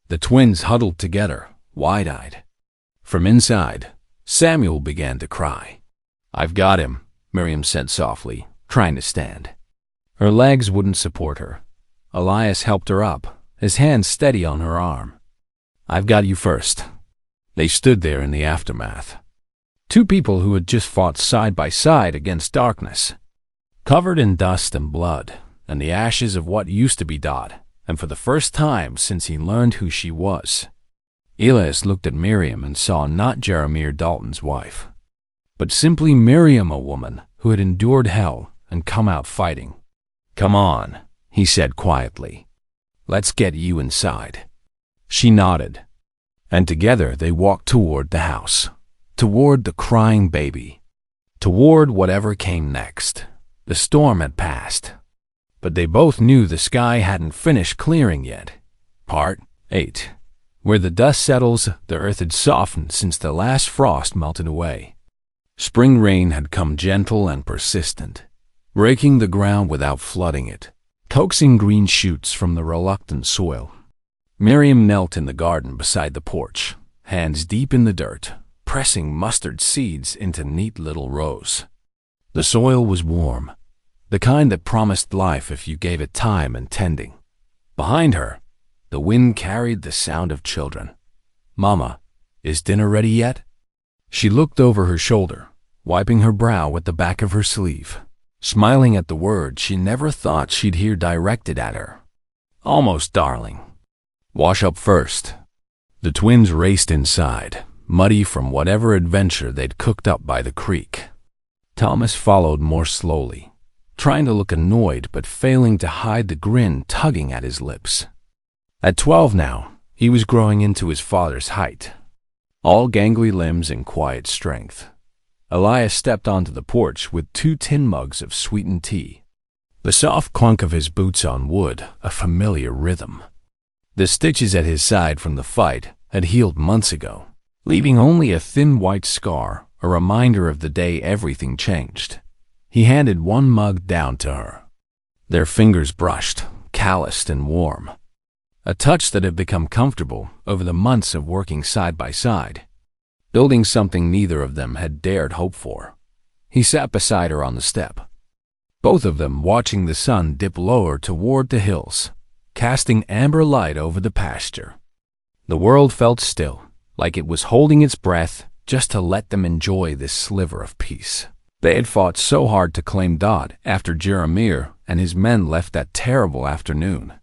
The twins huddled together, wide-eyed. From inside, Samuel began to cry. "I've got him," Miriam said softly, trying to stand. Her legs wouldn't support her. Elias helped her up, his hand steady on her arm. "I've got you first." They stood there in the aftermath. Two people who had just fought side by side against darkness, covered in dust and blood, and the ashes of what used to be Dot, and for the first time since he learned who she was. Elias looked at Miriam and saw not Jaramir Dalton's wife, but simply Miriam, a woman who had endured hell and come out fighting. "Come on," he said quietly. "Let's get you inside." She nodded, and together they walked toward the house, toward the crying baby, toward whatever came next. The storm had passed, but they both knew the sky hadn't finished clearing yet. Part 8. Where the dust settles, the earth had softened since the last frost melted away. Spring rain had come gentle and persistent, breaking the ground without flooding it, coaxing green shoots from the reluctant soil. Miriam knelt in the garden beside the porch, hands deep in the dirt, pressing mustard seeds into neat little rows. The soil was warm, the kind that promised life if you gave it time and tending. Behind her, the wind carried the sound of children. "Mama, is dinner ready yet?" She looked over her shoulder, wiping her brow with the back of her sleeve, smiling at the word she never thought she'd hear directed at her. "Almost, darling. Wash up first." The twins raced inside, muddy from whatever adventure they'd cooked up by the creek. Thomas followed more slowly, trying to look annoyed but failing to hide the grin tugging at his lips. At 12 now, he was growing into his father's height, all gangly limbs and quiet strength. Elias stepped onto the porch with 2 tin mugs of sweetened tea, the soft clunk of his boots on wood a familiar rhythm. The stitches at his side from the fight had healed months ago, leaving only a thin white scar, a reminder of the day everything changed. He handed one mug down to her. Their fingers brushed, calloused and warm, a touch that had become comfortable over the months of working side by side. building something neither of them had dared hope for. He sat beside her on the step, both of them watching the sun dip lower toward the hills, casting amber light over the pasture. The world felt still, like it was holding its breath just to let them enjoy this sliver of peace. They had fought so hard to claim Dodd after Jeremiah and his men left that terrible afternoon.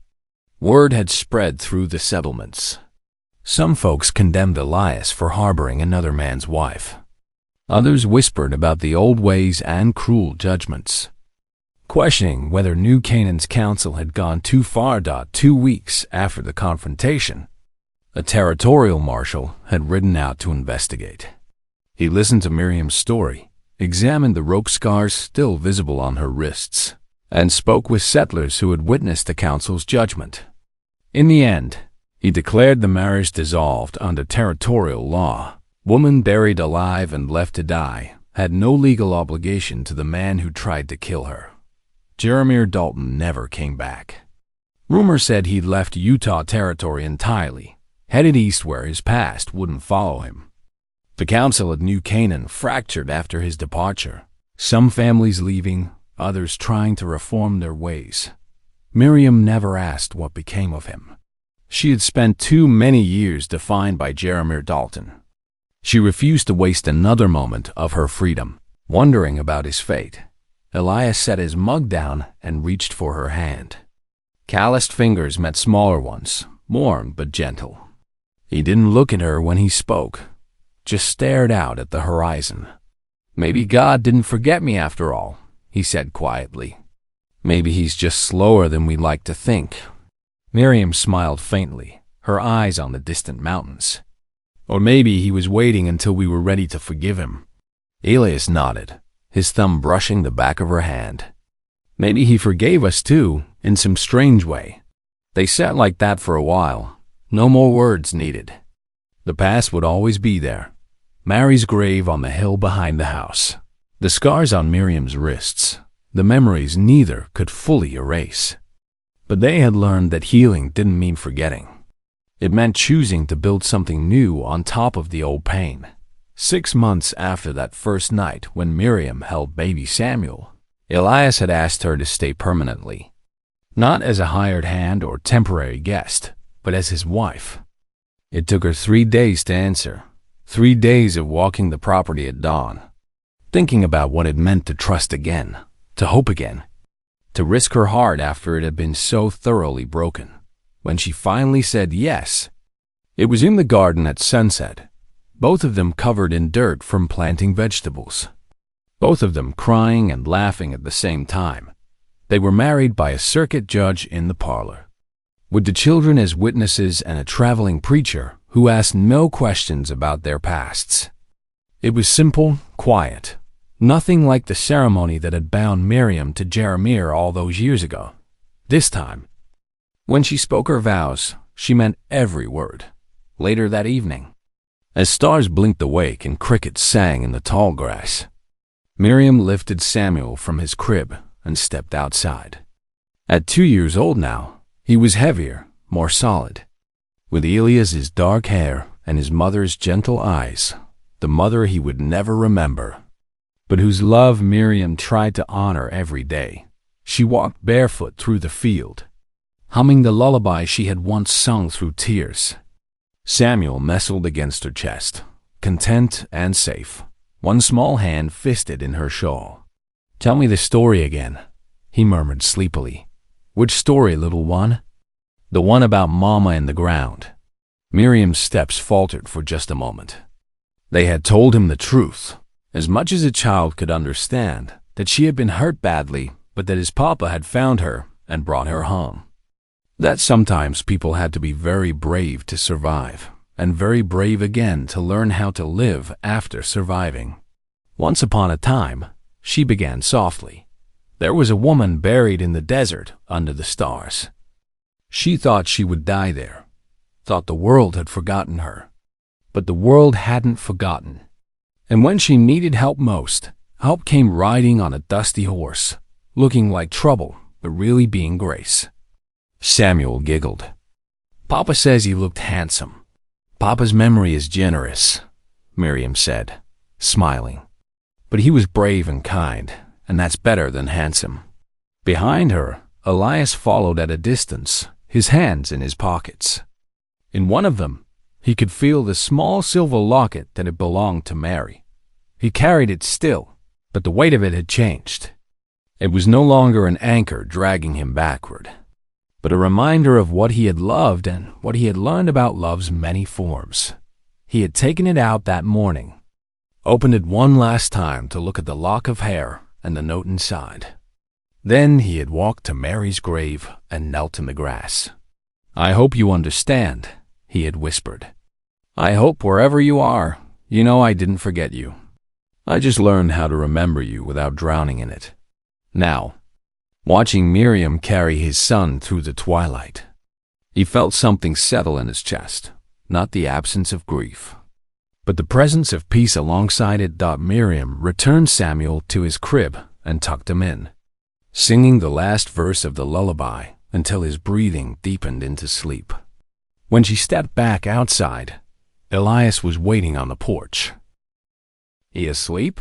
Word had spread through the settlements. Some folks condemned Elias for harboring another man's wife. Others whispered about the old ways and cruel judgments, questioning whether New Canaan's council had gone too far. 2 weeks after the confrontation, a territorial marshal had ridden out to investigate. He listened to Miriam's story, examined the rope scars still visible on her wrists, and spoke with settlers who had witnessed the council's judgment. In the end, he declared the marriage dissolved under territorial law. Woman buried alive and left to die had no legal obligation to the man who tried to kill her. Jeremiah Dalton never came back. Rumor said he'd left Utah Territory entirely, headed east where his past wouldn't follow him. The council at New Canaan fractured after his departure, some families leaving, others trying to reform their ways. Miriam never asked what became of him. She had spent too many years defined by Jeremiah Dalton. She refused to waste another moment of her freedom, wondering about his fate. Elias set his mug down and reached for her hand. Calloused fingers met smaller ones, warm but gentle. He didn't look at her when he spoke, just stared out at the horizon. "Maybe God didn't forget me after all," he said quietly. "Maybe he's just slower than we like to think." Miriam smiled faintly, her eyes on the distant mountains. "Or maybe he was waiting until we were ready to forgive him." Elias nodded, his thumb brushing the back of her hand. "Maybe he forgave us too, in some strange way." They sat like that for a while, no more words needed. The past would always be there. Mary's grave on the hill behind the house, the scars on Miriam's wrists, the memories neither could fully erase. But they had learned that healing didn't mean forgetting. It meant choosing to build something new on top of the old pain. 6 months after that first night when Miriam held baby Samuel, Elias had asked her to stay permanently, not as a hired hand or temporary guest, but as his wife. It took her 3 days to answer, 3 days of walking the property at dawn, thinking about what it meant to trust again, to hope again, to risk her heart after it had been so thoroughly broken. When she finally said yes, it was in the garden at sunset, both of them covered in dirt from planting vegetables, both of them crying and laughing at the same time. They were married by a circuit judge in the parlor, with the children as witnesses and a traveling preacher who asked no questions about their pasts. It was simple, quiet, nothing like the ceremony that had bound Miriam to Jeremiah all those years ago. This time, when she spoke her vows, she meant every word. Later that evening, as stars blinked awake and crickets sang in the tall grass, Miriam lifted Samuel from his crib and stepped outside. At 2 years old now, he was heavier, more solid, with Elias's dark hair and his mother's gentle eyes, the mother he would never remember, but whose love Miriam tried to honor every day. She walked barefoot through the field, humming the lullaby she had once sung through tears. Samuel nestled against her chest, content and safe, one small hand fisted in her shawl. "Tell me the story again," he murmured sleepily. "Which story, little one?" "The one about Mama in the ground." Miriam's steps faltered for just a moment. They had told him the truth, as much as a child could understand, that she had been hurt badly, but that his papa had found her and brought her home. That sometimes people had to be very brave to survive, and very brave again to learn how to live after surviving. Once upon a time, she began softly, there was a woman buried in the desert under the stars. She thought she would die there, thought the world had forgotten her. But the world hadn't forgotten. And when she needed help most, help came riding on a dusty horse, looking like trouble, but really being grace. Samuel giggled. "Papa says he looked handsome. Papa's memory is generous. Miriam said, smiling. But he was brave and kind, and that's better than handsome. Behind her, Elias followed at a distance, his hands in his pockets. In one of them, he could feel the small silver locket that had belonged to Mary. He carried it still, but the weight of it had changed. It was no longer an anchor dragging him backward, but a reminder of what he had loved and what he had learned about love's many forms. He had taken it out that morning, opened it one last time to look at the lock of hair and the note inside. Then he had walked to Mary's grave and knelt in the grass. "I hope you understand," he had whispered. "I hope wherever you are, you know I didn't forget you. I just learned how to remember you without drowning in it." Now, watching Miriam carry his son through the twilight, he felt something settle in his chest, not the absence of grief, but the presence of peace alongside it. Miriam returned Samuel to his crib and tucked him in, singing the last verse of the lullaby until his breathing deepened into sleep. When she stepped back outside, Elias was waiting on the porch. "He asleep?"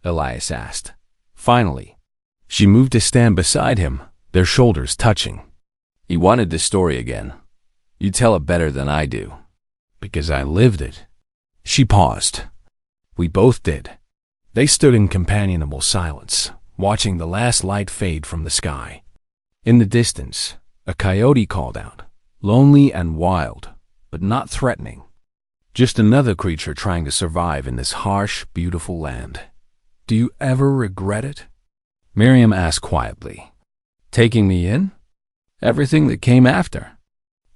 Elias asked. Finally, she moved to stand beside him, their shoulders touching. "He wanted the story again. You tell it better than I do." "Because I lived it." She paused. "We both did." They stood in companionable silence, watching the last light fade from the sky. In the distance, a coyote called out, lonely and wild, but not threatening. Just another creature trying to survive in this harsh, beautiful land. "Do you ever regret it?" Miriam asked quietly. "Taking me in? Everything that came after?"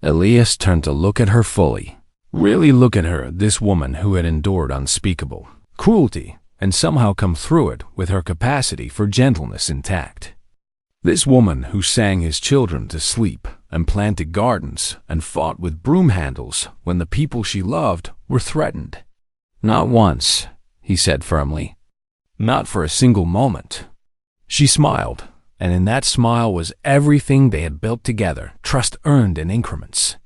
Elias turned to look at her fully. Really look at her, this woman who had endured unspeakable cruelty and somehow come through it with her capacity for gentleness intact. This woman who sang his children to sleep and planted gardens and fought with broom handles when the people she loved were threatened. "Not once," he said firmly. "Not for a single moment." She smiled, and in that smile was everything they had built together, trust earned in increments.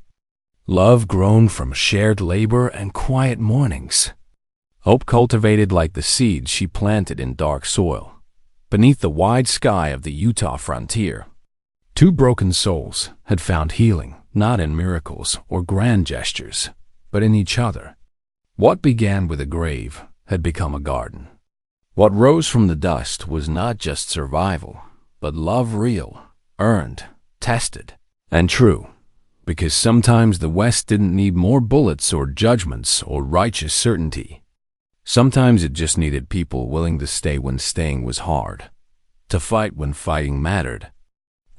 Love grown from shared labor and quiet mornings. Hope cultivated like the seeds she planted in dark soil, beneath the wide sky of the Utah frontier. Two broken souls had found healing, not in miracles or grand gestures, but in each other. What began with a grave had become a garden. What rose from the dust was not just survival, but love real, earned, tested, and true. Because sometimes the West didn't need more bullets or judgments or righteous certainty. Sometimes it just needed people willing to stay when staying was hard, to fight when fighting mattered,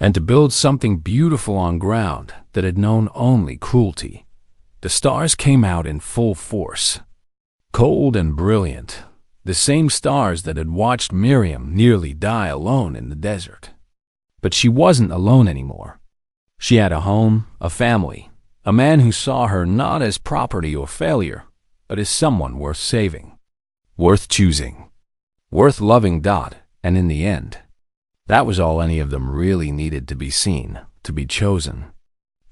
and to build something beautiful on ground that had known only cruelty. The stars came out in full force, cold and brilliant, the same stars that had watched Miriam nearly die alone in the desert. But she wasn't alone anymore. She had a home, a family, a man who saw her not as property or failure, but as someone worth saving, worth choosing, worth loving. And in the end, that was all any of them really needed: to be seen, to be chosen,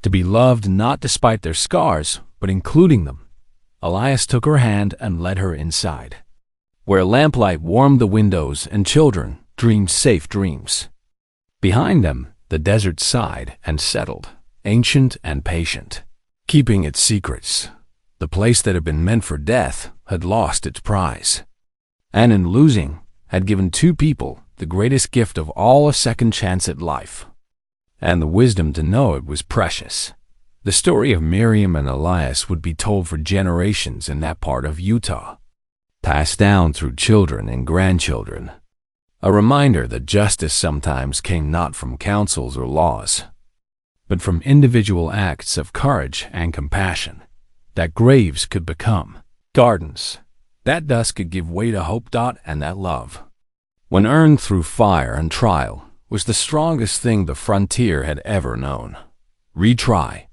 to be loved not despite their scars, but including them. Elias took her hand and led her inside, where lamplight warmed the windows and children dreamed safe dreams. Behind them, the desert sighed and settled, ancient and patient, keeping its secrets. The place that had been meant for death had lost its prize, and in losing, had given two people the greatest gift of all: a second chance at life, and the wisdom to know it was precious. The story of Miriam and Elias would be told for generations in that part of Utah, passed down through children and grandchildren. A reminder that justice sometimes came not from councils or laws, but from individual acts of courage and compassion. That graves could become gardens, that dust could give way to hope. And that love, when earned through fire and trial, was the strongest thing the frontier had ever known. Retry,